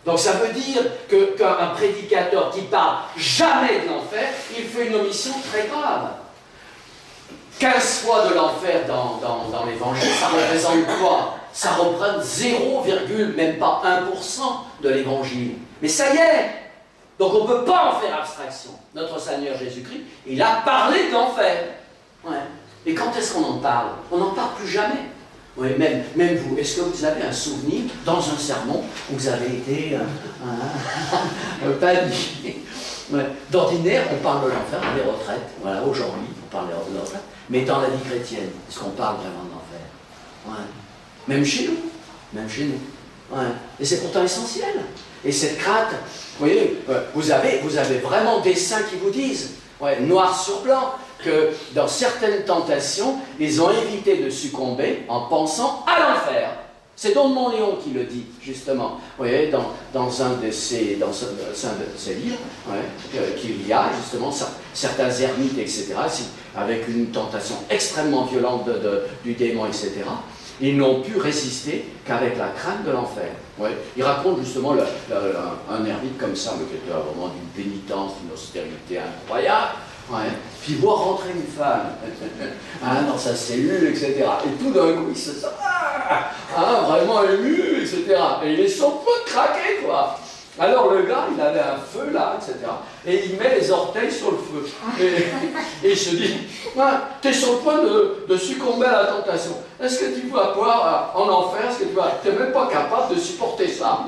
Donc ça veut dire qu'un prédicateur qui parle jamais de l'enfer, il fait une omission très grave. 15 fois de l'enfer dans l'Évangile, ça représente quoi? Ça représente 0, même pas 1% de l'Évangile. Mais ça y est. Donc on ne peut pas en faire abstraction. Notre Seigneur Jésus-Christ, il a parlé de l'enfer. Et quand est-ce qu'on en parle? On n'en parle plus jamais. Même vous, est-ce que vous avez un souvenir dans un sermon où vous avez été paniqué? D'ordinaire, on parle de l'enfer dans les retraites. Voilà, aujourd'hui, on parle de l'enfer. Mais dans la vie chrétienne, est-ce qu'on parle vraiment de l'enfer? Même chez nous. Et c'est pourtant essentiel. Et cette crainte, vous voyez, vous avez vraiment des saints qui vous disent, noir sur blanc, que dans certaines tentations, ils ont évité de succomber en pensant à l'enfer. C'est Don Montléon qui le dit, justement. Vous voyez, dans un de ses livres, qu'il y a justement certains ermites, etc., avec une tentation extrêmement violente du démon, etc., ils n'ont pu résister qu'avec la crainte de l'enfer. Il raconte justement un ermite comme ça, mais qui était vraiment d'une pénitence, d'une austérité incroyable. Puis voir rentrer une femme dans sa cellule, etc. Et tout d'un coup, il se sent vraiment ému, etc. Et il est sur le point de craquer, quoi. Alors le gars, il avait un feu là, etc. Et il met les orteils sur le feu. Et il se dit, tu es sur le point de succomber à la tentation. Est-ce que tu vas pouvoir en enfer? Est-ce que tu n'es même pas capable de supporter ça?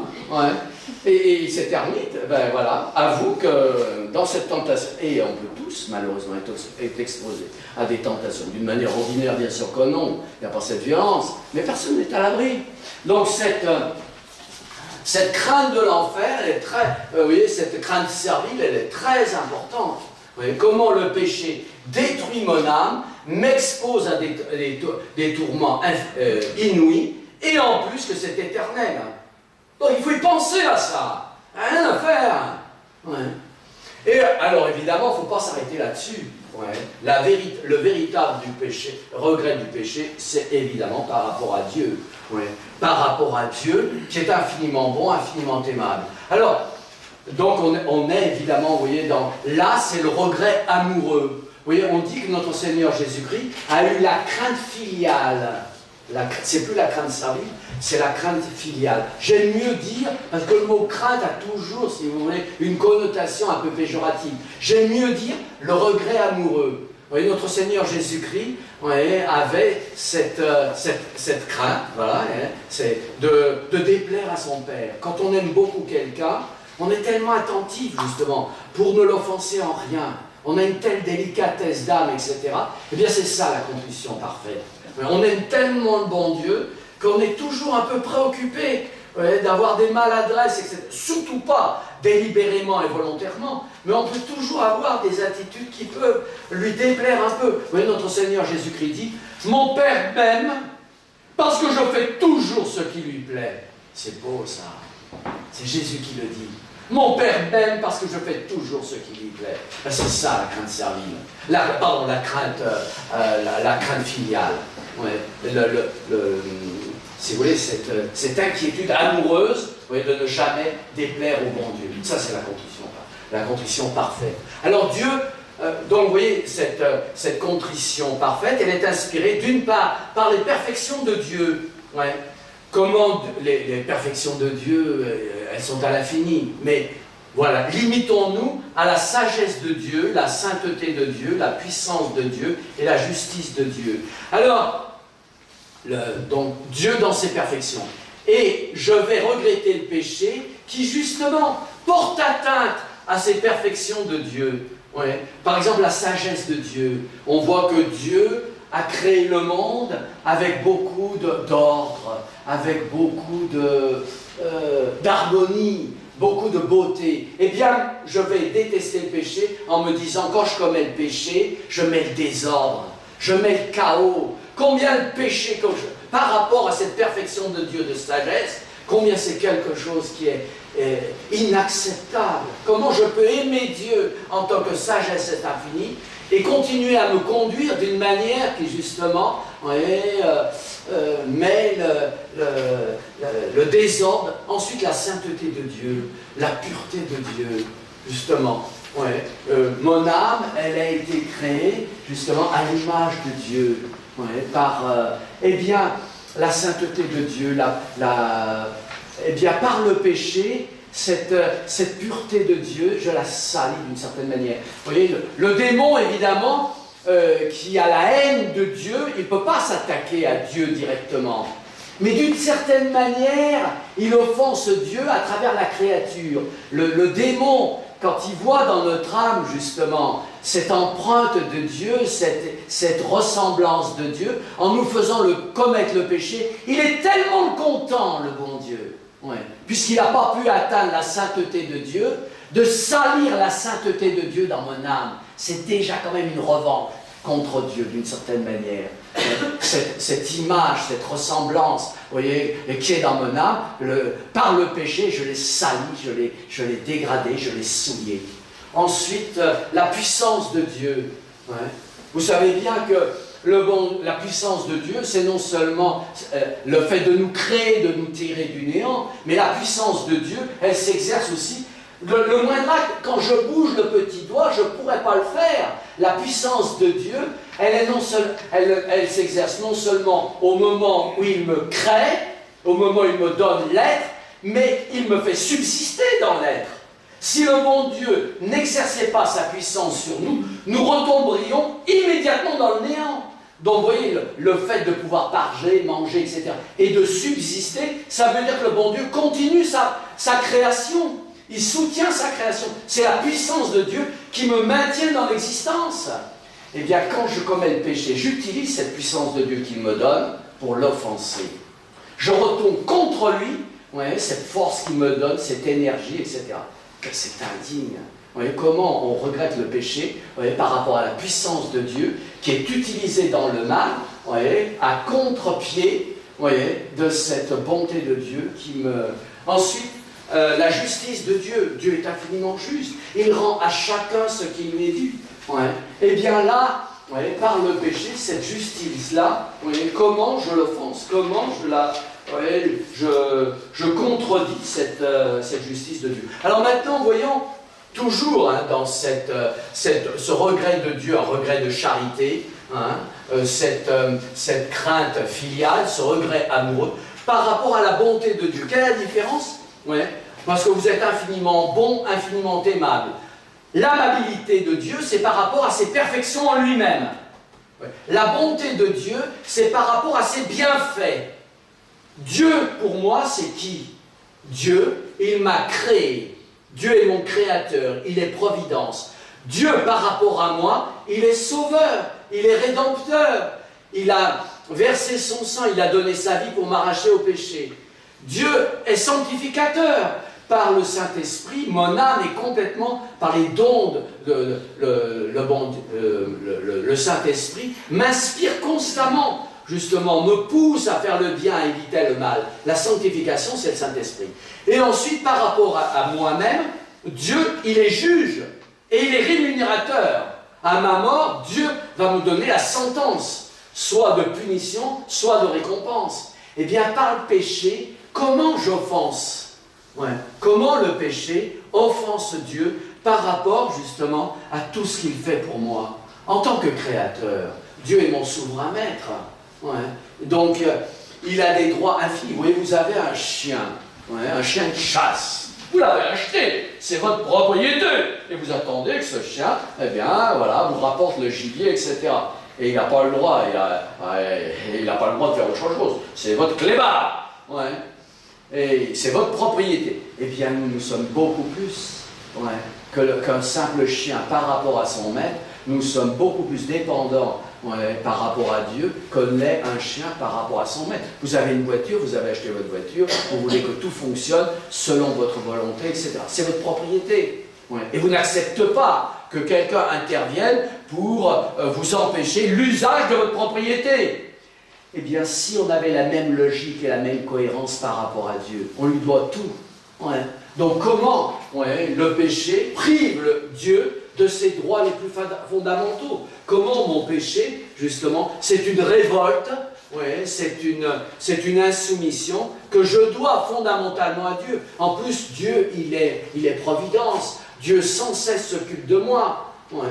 Et cet ermite, ben voilà, avoue que dans cette tentation, et on peut tous malheureusement être exposés à des tentations, d'une manière ordinaire bien sûr que non, il n'y a pas cette violence, mais personne n'est à l'abri. Donc Cette crainte de l'enfer, elle est très, vous voyez, cette crainte servile, elle est très importante. Vous voyez, comment le péché détruit mon âme, m'expose à des tourments inouïs, et en plus que c'est éternel. Donc il faut y penser à ça. Rien à faire. Ouais. Et alors évidemment, il ne faut pas s'arrêter là-dessus. Ouais. Le véritable regret du péché, c'est évidemment par rapport à Dieu. Ouais. Par rapport à Dieu, qui est infiniment bon, infiniment aimable. Alors, donc on est évidemment, vous voyez, là c'est le regret amoureux. Vous voyez, on dit que notre Seigneur Jésus-Christ a eu la crainte filiale. C'est plus la crainte servile, c'est la crainte filiale. J'aime mieux dire, parce que le mot crainte a toujours, si vous voulez, une connotation un peu péjorative. J'aime mieux dire le regret amoureux. Vous voyez, notre Seigneur Jésus-Christ avait cette crainte, voilà, c'est de déplaire à son Père. Quand on aime beaucoup quelqu'un, on est tellement attentif, justement, pour ne l'offenser en rien. On a une telle délicatesse d'âme, etc. Eh bien, c'est ça la contrition parfaite. On aime tellement le bon Dieu qu'on est toujours un peu préoccupé d'avoir des maladresses, etc. Surtout pas délibérément et volontairement, mais on peut toujours avoir des attitudes qui peuvent lui déplaire un peu. Vous voyez, notre Seigneur Jésus-Christ dit « Mon Père m'aime parce que je fais toujours ce qui lui plaît. » C'est beau ça. C'est Jésus qui le dit. Mon Père m'aime parce que je fais toujours ce qui lui plaît. Ben, c'est ça la crainte servile. La crainte filiale. Ouais. Si vous voulez, cette inquiétude amoureuse, vous voyez, de ne jamais déplaire au bon Dieu. Ça, c'est la contrition parfaite. Alors Dieu, donc vous voyez, cette contrition parfaite, elle est inspirée d'une part par les perfections de Dieu. Ouais. Comment les perfections de Dieu, elles sont à l'infini. Mais voilà, limitons-nous à la sagesse de Dieu, la sainteté de Dieu, la puissance de Dieu et la justice de Dieu. Alors, donc Dieu dans ses perfections. Et je vais regretter le péché qui justement porte atteinte à ces perfections de Dieu. Ouais. Par exemple, la sagesse de Dieu. On voit que Dieu a créé le monde avec beaucoup d'ordre, avec beaucoup d'harmonie, beaucoup de beauté. Eh bien, je vais détester le péché en me disant, quand je commets le péché, je mets le désordre, je mets le chaos. Combien le péché, par rapport à cette perfection de Dieu de sagesse, combien c'est quelque chose qui est inacceptable. Comment je peux aimer Dieu en tant que sagesse est infinie et continuer à me conduire d'une manière qui justement met le désordre, ensuite la sainteté de Dieu, la pureté de Dieu, justement. Mon âme, elle a été créée justement à l'image de Dieu, par la sainteté de Dieu, par le péché. Cette pureté de Dieu, je la salis d'une certaine manière. Vous voyez, le démon, évidemment, qui a la haine de Dieu, il ne peut pas s'attaquer à Dieu directement. Mais d'une certaine manière, il offense Dieu à travers la créature. Le démon, quand il voit dans notre âme, justement, cette empreinte de Dieu, cette ressemblance de Dieu, en nous faisant commettre le péché, il est tellement content, le bon Dieu. Puisqu'il n'a pas pu atteindre la sainteté de Dieu, de salir la sainteté de Dieu dans mon âme, c'est déjà quand même une revanche contre Dieu d'une certaine manière. Cette image, cette ressemblance, vous voyez, qui est dans mon âme, par le péché, je l'ai sali, je l'ai dégradé, je l'ai souillé. Ensuite, la puissance de Dieu. Vous savez bien que la puissance de Dieu, c'est non seulement le fait de nous créer, de nous tirer du néant, mais la puissance de Dieu, elle s'exerce aussi. Le moindre acte, quand je bouge le petit doigt, je ne pourrais pas le faire. La puissance de Dieu, elle s'exerce non seulement au moment où il me crée, au moment où il me donne l'être, mais il me fait subsister dans l'être. Si le bon Dieu n'exerçait pas sa puissance sur nous, nous retomberions immédiatement dans le néant. Donc vous voyez, le fait de pouvoir parler, manger, etc., et de subsister, ça veut dire que le bon Dieu continue sa création. Il soutient sa création. C'est la puissance de Dieu qui me maintient dans l'existence. Eh bien, quand je commets le péché, j'utilise cette puissance de Dieu qu'il me donne pour l'offenser. Je retourne contre lui ouais, cette force qu'il me donne, cette énergie, etc. Que c'est indigne. Vous voyez, comment on regrette le péché, vous voyez, par rapport à la puissance de Dieu qui est utilisée dans le mal, vous voyez, à contre-pied, vous voyez, de cette bonté de Dieu qui me... Ensuite, la justice de Dieu. Dieu est infiniment juste. Il rend à chacun ce qui lui est dû. Ouais. Et bien là, ouais, par le péché, cette justice-là, ouais, comment je l'offense, comment je contredis cette justice de Dieu. Alors maintenant, voyons, toujours hein, dans ce regret de Dieu, un regret de charité, hein, cette crainte filiale, ce regret amoureux, par rapport à la bonté de Dieu. Quelle est la différence? Ouais, parce que vous êtes infiniment bon, infiniment aimable. L'amabilité de Dieu, c'est par rapport à ses perfections en lui-même. Ouais. La bonté de Dieu, c'est par rapport à ses bienfaits. Dieu, pour moi, c'est qui? Dieu, il m'a créé. Dieu est mon créateur, il est providence. Dieu, par rapport à moi, il est sauveur, il est rédempteur. Il a versé son sang, il a donné sa vie pour m'arracher au péché. Dieu est sanctificateur. Par le Saint-Esprit, mon âme est complètement, par les dons, le Saint-Esprit m'inspire constamment, justement, me pousse à faire le bien, à éviter le mal. La sanctification, c'est le Saint-Esprit. Et ensuite, par rapport à moi-même, Dieu, il est juge et il est rémunérateur. À ma mort, Dieu va me donner la sentence, soit de punition, soit de récompense. Eh bien, par le péché, comment j'offense? Ouais. Comment le péché offense Dieu par rapport justement à tout ce qu'il fait pour moi? En tant que créateur, Dieu est mon souverain maître. Ouais. Donc, il a des droits infinis. Vous voyez, vous avez un chien, ouais, un chien de chasse. Vous l'avez acheté, c'est votre propriété. Et vous attendez que ce chien, eh bien, voilà, vous rapporte le gibier, etc. Et il n'a pas le droit, il n'a pas le droit de faire autre chose. C'est votre clébard. Ouais. Et c'est votre propriété. Eh bien, nous sommes beaucoup plus qu'un simple chien par rapport à son maître. Nous sommes beaucoup plus dépendants par rapport à Dieu que l'est un chien par rapport à son maître. Vous avez une voiture, vous avez acheté votre voiture, vous voulez que tout fonctionne selon votre volonté, etc. C'est votre propriété. Et vous n'acceptez pas que quelqu'un intervienne pour vous empêcher l'usage de votre propriété. Eh bien, si on avait la même logique et la même cohérence par rapport à Dieu, on lui doit tout. Ouais. Donc comment le péché prive Dieu de ses droits les plus fondamentaux? Comment mon péché, justement, c'est une révolte, c'est une insoumission que je dois fondamentalement à Dieu. En plus, Dieu, il est providence. Dieu sans cesse s'occupe de moi. Ouais.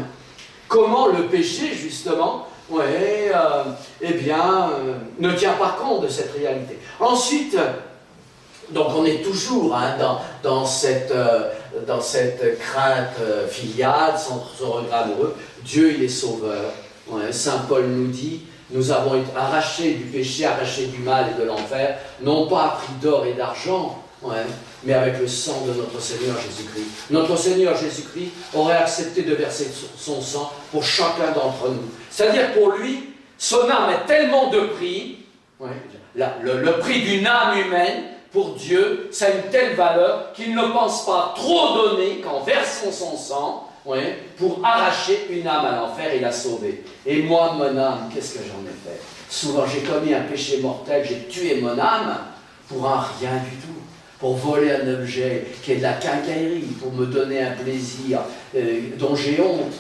Comment le péché, justement, ne tient pas compte de cette réalité. Ensuite, donc on est toujours dans cette crainte filiale, ce regret amoureux. Dieu, il est sauveur. Saint Paul nous dit, nous avons été arrachés du péché, arrachés du mal et de l'enfer, non pas à prix d'or et d'argent, mais avec le sang de notre Seigneur Jésus-Christ. Notre Seigneur Jésus-Christ aurait accepté de verser son sang pour chacun d'entre nous. C'est-à-dire pour lui, son âme est tellement de prix, le prix d'une âme humaine, pour Dieu, ça a une telle valeur qu'il ne pense pas trop donner qu'en versant son sang pour arracher une âme à l'enfer et la sauver. Et moi, mon âme, qu'est-ce que j'en ai fait? Souvent, j'ai commis un péché mortel, j'ai tué mon âme pour un rien du tout. Pour voler un objet qui est de la quincaillerie, pour me donner un plaisir dont j'ai honte,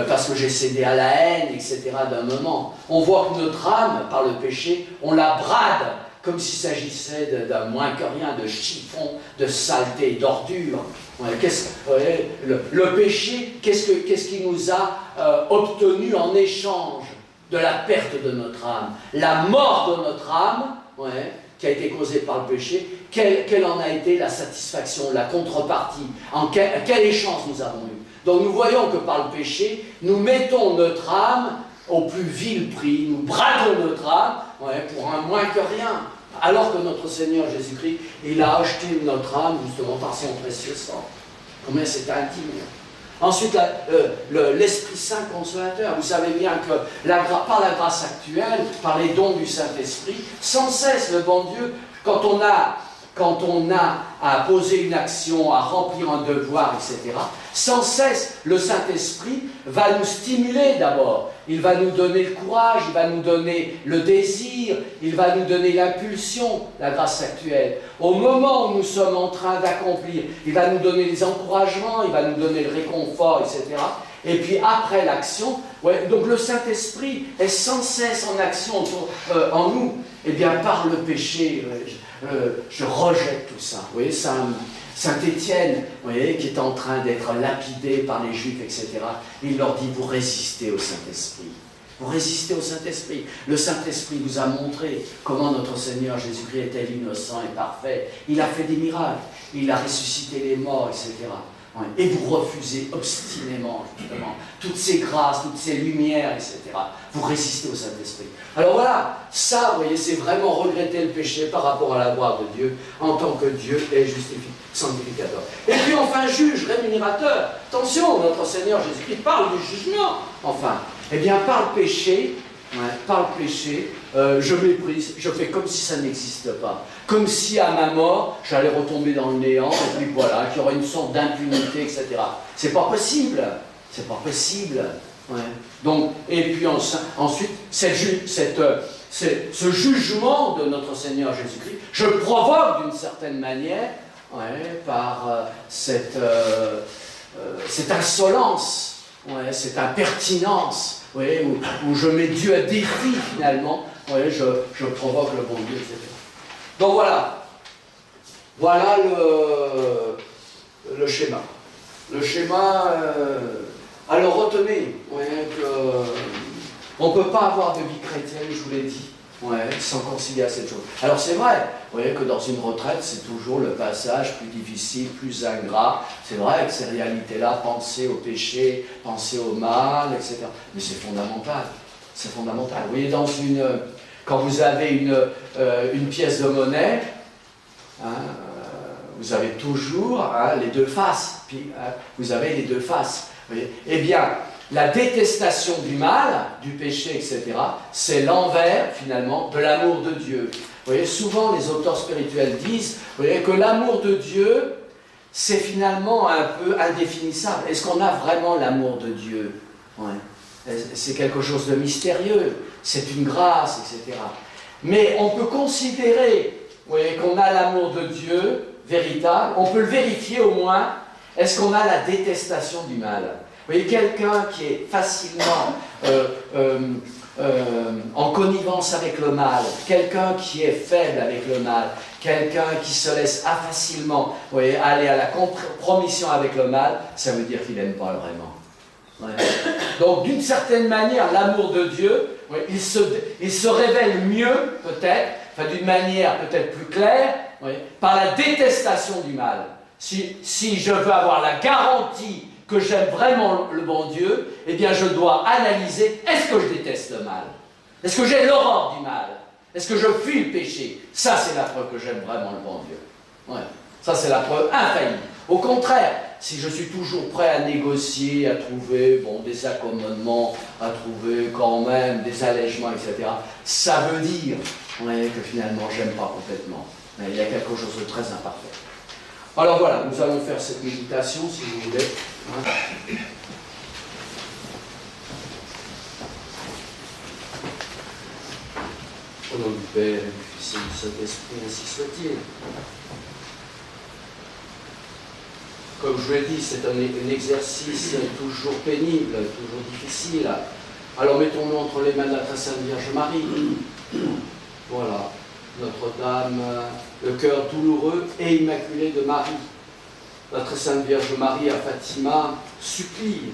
parce que j'ai cédé à la haine, etc. d'un moment. On voit que notre âme, par le péché, on la brade, comme s'il s'agissait d'un moins que rien, de chiffon, de saleté, d'ordure. Le péché, qu'est-ce qu'il nous a obtenu en échange de la perte de notre âme? La mort de notre âme, qui a été causée par le péché, quelle en a été la satisfaction, la contrepartie? Quel échange nous avons eu? Donc nous voyons que par le péché, nous mettons notre âme au plus vil prix, nous bradons notre âme pour un moins que rien. Alors que notre Seigneur Jésus-Christ, il a acheté notre âme justement par son précieux sang. Combien c'est indigne. Ensuite, l'Esprit Saint consolateur. Vous savez bien que par la grâce actuelle, par les dons du Saint-Esprit, sans cesse le bon Dieu, quand on a quand on a à poser une action, à remplir un devoir, etc., sans cesse, le Saint-Esprit va nous stimuler d'abord. Il va nous donner le courage, il va nous donner le désir, il va nous donner l'impulsion, la grâce actuelle. Au moment où nous sommes en train d'accomplir, il va nous donner les encouragements, il va nous donner le réconfort, etc. Et puis après l'action, donc le Saint-Esprit est sans cesse en action en nous. Eh bien, par le péché, je rejette tout ça. Vous voyez, Saint-Étienne, vous voyez, qui est en train d'être lapidé par les Juifs, etc., il leur dit, vous résistez au Saint-Esprit. Vous résistez au Saint-Esprit. Le Saint-Esprit vous a montré comment notre Seigneur Jésus-Christ était innocent et parfait. Il a fait des miracles. Il a ressuscité les morts, etc. Et vous refusez obstinément, justement, toutes ces grâces, toutes ces lumières, etc. Vous résistez au Saint-Esprit. Alors voilà, ça, vous voyez, c'est vraiment regretter le péché par rapport à la gloire de Dieu, en tant que Dieu est sanctificateur. Et puis enfin, juge, rémunérateur. Attention, notre Seigneur Jésus-Christ parle du jugement. Enfin, eh bien, par le péché, je méprise, je fais comme si ça n'existe pas. Comme si à ma mort, j'allais retomber dans le néant, et puis voilà, qu'il y aurait une sorte d'impunité, etc. C'est pas possible. C'est pas possible. Ouais. Donc, et puis ensuite, ce jugement de notre Seigneur Jésus-Christ, je le provoque d'une certaine manière par cette insolence, cette impertinence. Où je mets Dieu à défi finalement, je provoque le bon Dieu, etc. Donc voilà le schéma. Le schéma, alors retenez qu'on ne peut pas avoir de vie chrétienne, je vous l'ai dit, sans considérer cette chose. Alors c'est vrai, vous voyez que dans une retraite, c'est toujours le passage plus difficile, plus ingrat. C'est vrai que ces réalités-là, penser au péché, penser au mal, etc. Mais c'est fondamental. C'est fondamental. Vous voyez, quand vous avez une pièce de monnaie, vous avez toujours les deux faces. Puis vous avez les deux faces. Vous voyez. Eh bien, la détestation du mal, du péché, etc., c'est l'envers, finalement, de l'amour de Dieu. Vous voyez, souvent, les auteurs spirituels disent, vous voyez, que l'amour de Dieu, c'est finalement un peu indéfinissable. Est-ce qu'on a vraiment l'amour de Dieu ? C'est quelque chose de mystérieux, c'est une grâce, etc. Mais on peut considérer, vous voyez, qu'on a l'amour de Dieu véritable, on peut le vérifier au moins. Est-ce qu'on a la détestation du mal ? Vous voyez, quelqu'un qui est facilement en connivence avec le mal, quelqu'un qui est faible avec le mal, quelqu'un qui se laisse facilement aller à la compromission avec le mal, ça veut dire qu'il n'aime pas vraiment. Donc, d'une certaine manière, l'amour de Dieu, il se révèle mieux, peut-être, d'une manière peut-être plus claire, par la détestation du mal. Si je veux avoir la garantie que j'aime vraiment le bon Dieu, eh bien je dois analyser, est-ce que je déteste le mal ? Est-ce que j'ai l'horreur du mal ? Est-ce que je fuis le péché ? Ça, c'est la preuve que j'aime vraiment le bon Dieu. Ça, c'est la preuve infaillible. Au contraire, si je suis toujours prêt à négocier, à trouver des accommodements, à trouver quand même des allègements, etc., ça veut dire que finalement, j'aime pas complètement. Mais il y a quelque chose de très imparfait. Alors voilà, nous allons faire cette méditation, si vous voulez. Au nom du Père, et du Fils et du Saint-Esprit, ainsi soit-il. Comme je l'ai dit, c'est un exercice toujours pénible, toujours difficile. Alors mettons-nous entre les mains de la très sainte Vierge Marie. Voilà, Notre-Dame, le cœur douloureux et immaculé de Marie. La très sainte Vierge Marie à Fatima supplie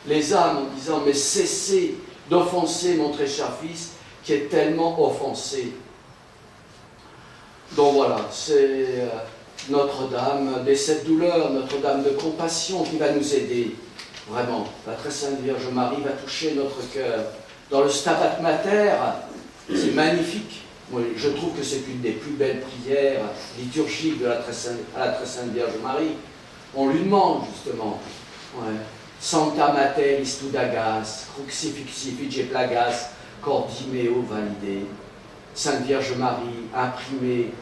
les âmes en disant « Mais cessez d'offenser mon très cher Fils qui est tellement offensé. » Donc voilà, c'est Notre-Dame de cette douleur, Notre-Dame de compassion qui va nous aider. Vraiment, la très sainte Vierge Marie va toucher notre cœur. Dans le Stabat Mater, c'est magnifique. Moi, je trouve que c'est une des plus belles prières liturgiques à la très sainte Vierge Marie. On lui demande justement Sancta Mater istudagas, crucifixi fice plagas, cordimeo valide. Sainte Vierge Marie, imprimez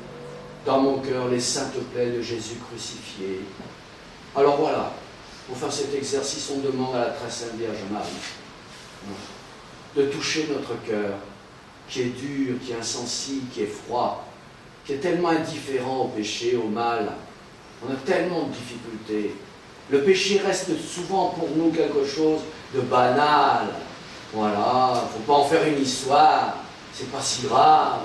dans mon cœur les saintes plaies de Jésus crucifié. Alors voilà, pour faire cet exercice, on demande à la très sainte Vierge Marie de toucher notre cœur, qui est dur, qui est insensible, qui est froid, qui est tellement indifférent au péché, au mal. On a tellement de difficultés. Le péché reste souvent pour nous quelque chose de banal. Voilà, il ne faut pas en faire une histoire, c'est pas si grave.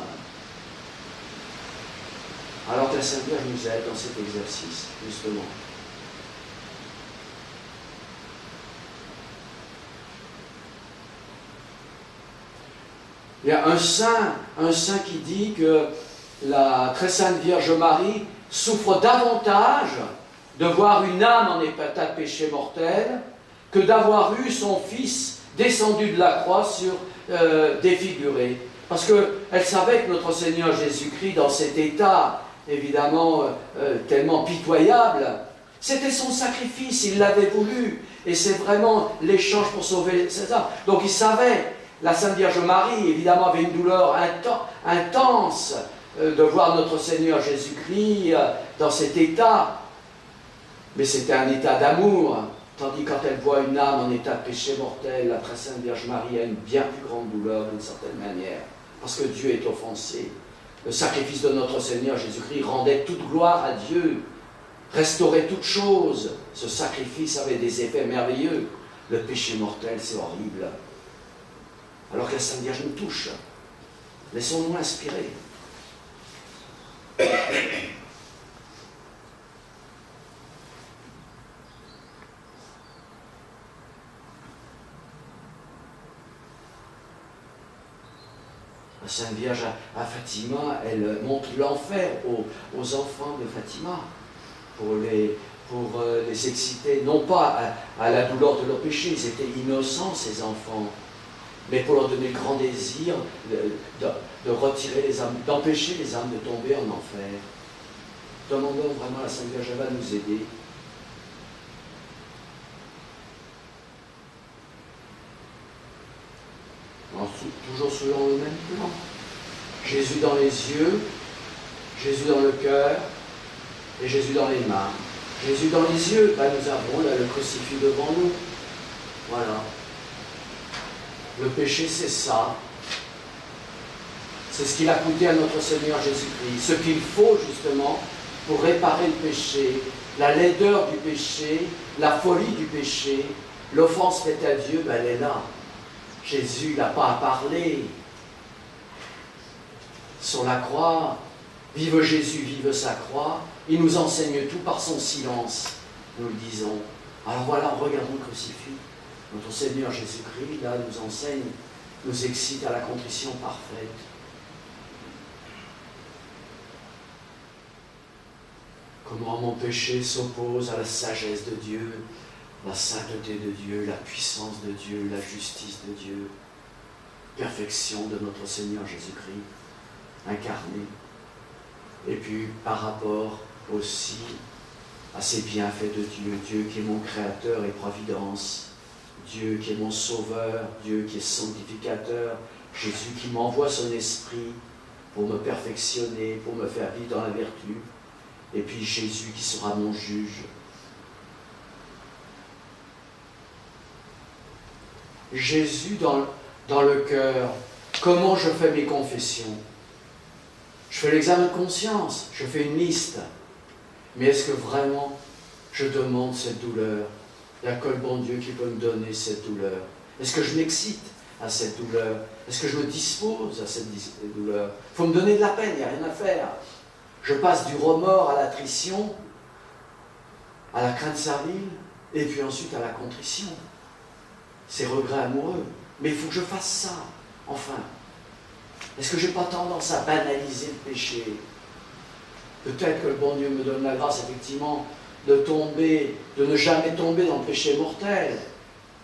Alors que la Sainte Vierge nous aide dans cet exercice, justement. Il y a un saint qui dit que la très sainte Vierge Marie souffre davantage de voir une âme en état de péché mortel que d'avoir eu son Fils descendu de la croix défiguré. Parce qu'elle savait que notre Seigneur Jésus-Christ, dans cet état, évidemment, tellement pitoyable, c'était son sacrifice, il l'avait voulu, et c'est vraiment l'échange pour sauver ses âmes. Donc il savait, la Sainte Vierge Marie, évidemment, avait une douleur intense de voir notre Seigneur Jésus-Christ dans cet état, mais c'était un état d'amour, tandis que quand elle voit une âme en état de péché mortel, la très sainte Vierge Marie a une bien plus grande douleur d'une certaine manière, parce que Dieu est offensé. Le sacrifice de notre Seigneur Jésus-Christ rendait toute gloire à Dieu, restaurait toute chose. Ce sacrifice avait des effets merveilleux. Le péché mortel, c'est horrible. Alors que la Sainte Vierge nous touche, laissons-nous inspirer. La Sainte Vierge à Fatima, elle montre l'enfer aux enfants de Fatima pour les exciter, non pas à la douleur de leur péché, ils étaient innocents ces enfants, mais pour leur donner le grand désir de retirer les âmes, d'empêcher les âmes de tomber en enfer. Demandons vraiment à la Sainte Vierge, elle va nous aider. Toujours selon le même plan. Jésus dans les yeux, Jésus dans le cœur et Jésus dans les mains. Jésus dans les yeux, nous avons là le crucifix devant nous. Voilà. Le péché, c'est ça. C'est ce qu'il a coûté à notre Seigneur Jésus-Christ. Ce qu'il faut justement pour réparer le péché, la laideur du péché, la folie du péché, l'offense faite à Dieu, elle est là. Jésus n'a pas à parler. Sur la croix, vive Jésus, vive sa croix. Il nous enseigne tout par son silence, nous le disons. Alors voilà, regardons le crucifix. Notre Seigneur Jésus-Christ, là, nous enseigne, nous excite à la contrition parfaite. Comment mon péché s'oppose à la sagesse de Dieu, la sainteté de Dieu, la puissance de Dieu, la justice de Dieu, perfection de notre Seigneur Jésus-Christ, incarné. Et puis par rapport aussi à ces bienfaits de Dieu, Dieu qui est mon créateur et providence, Dieu qui est mon sauveur, Dieu qui est sanctificateur, Jésus qui m'envoie son esprit pour me perfectionner, pour me faire vivre dans la vertu, et puis Jésus qui sera mon juge. Jésus dans le cœur, comment je fais mes confessions? Je fais l'examen de conscience, je fais une liste. Mais est-ce que vraiment je demande cette douleur? Il n'y a que le bon Dieu qui peut me donner cette douleur. Est-ce que je m'excite à cette douleur? Est-ce que je me dispose à cette douleur? Il faut me donner de la peine, il n'y a rien à faire. Je passe du remords à l'attrition, à la crainte servile, et puis ensuite à la contrition. C'est regret amoureux. Mais il faut que je fasse ça, enfin. Est-ce que je n'ai pas tendance à banaliser le péché? Peut-être que le bon Dieu me donne la grâce, effectivement, de ne jamais tomber dans le péché mortel.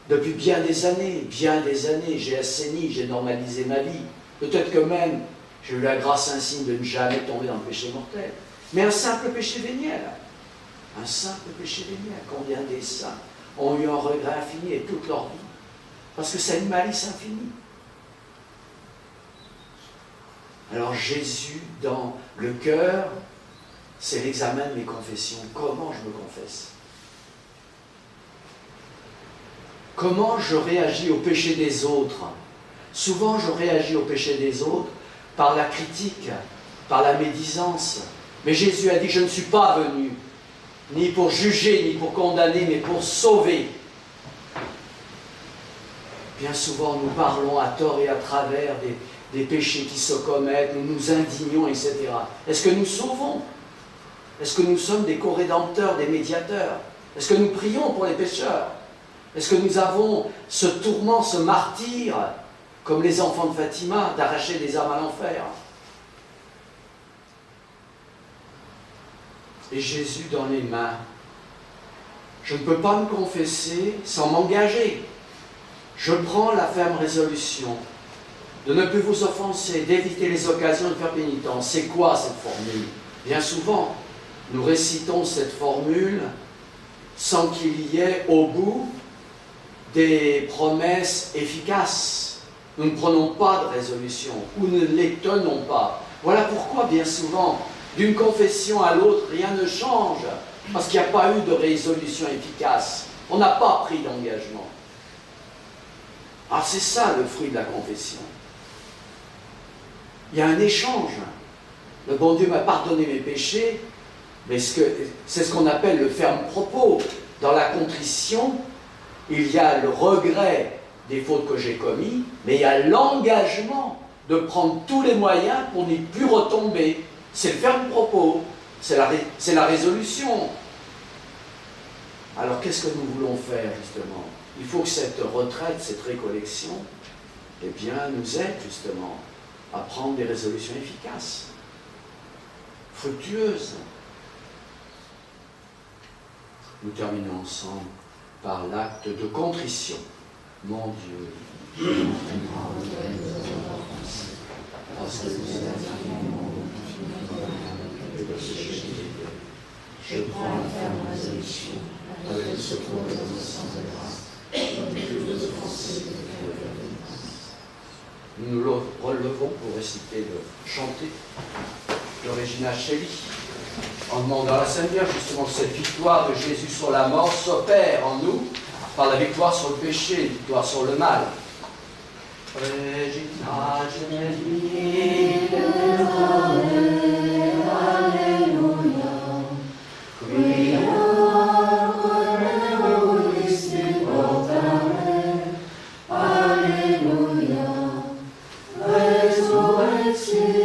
Depuis bien des années, j'ai assaini, j'ai normalisé ma vie. Peut-être que même, j'ai eu la grâce insigne de ne jamais tomber dans le péché mortel. Mais un simple péché véniel, combien des saints ont eu un regret infini et toute leur vie? Parce que c'est une malice infinie. Alors Jésus dans le cœur, c'est l'examen de mes confessions. Comment je me confesse? Comment je réagis au péché des autres? Souvent, je réagis au péché des autres par la critique, par la médisance. Mais Jésus a dit, je ne suis pas venu ni pour juger, ni pour condamner, mais pour sauver. Bien souvent, nous parlons à tort et à travers des péchés qui se commettent, nous nous indignons, etc. Est-ce que nous sauvons? Est-ce que nous sommes des co-rédempteurs, des médiateurs? Est-ce que nous prions pour les pécheurs? Est-ce que nous avons ce tourment, ce martyre, comme les enfants de Fatima, d'arracher des âmes à l'enfer? Et Jésus dans les mains. Je ne peux pas me confesser sans m'engager. Je prends la ferme résolution de ne plus vous offenser, d'éviter les occasions de faire pénitence. C'est quoi cette formule? Bien souvent, nous récitons cette formule sans qu'il y ait au bout des promesses efficaces. Nous ne prenons pas de résolution ou ne les tenons pas. Voilà pourquoi, bien souvent, d'une confession à l'autre, rien ne change, parce qu'il n'y a pas eu de résolution efficace. On n'a pas pris d'engagement. Alors c'est ça le fruit de la confession. Il y a un échange. Le bon Dieu m'a pardonné mes péchés, mais c'est ce qu'on appelle le ferme propos. Dans la contrition, il y a le regret des fautes que j'ai commises, mais il y a l'engagement de prendre tous les moyens pour n'y plus retomber. C'est le ferme propos, c'est la résolution. Alors qu'est-ce que nous voulons faire justement? Il faut que cette retraite, cette récollection, eh bien, nous aide justement à prendre des résolutions efficaces, fructueuses. Nous terminons ensemble par l'acte de contrition. Mon Dieu, parce que je prends la ferme résolution, avec le secours de votre sang de grâce, de plus de offenser. Nous nous relevons pour chanter de Regina Coeli, en demandant à la Sainte Vierge justement que cette victoire de Jésus sur la mort s'opère en nous par la victoire sur le péché, la victoire sur le mal. Regina Coeli, Alleluia, resurrectie.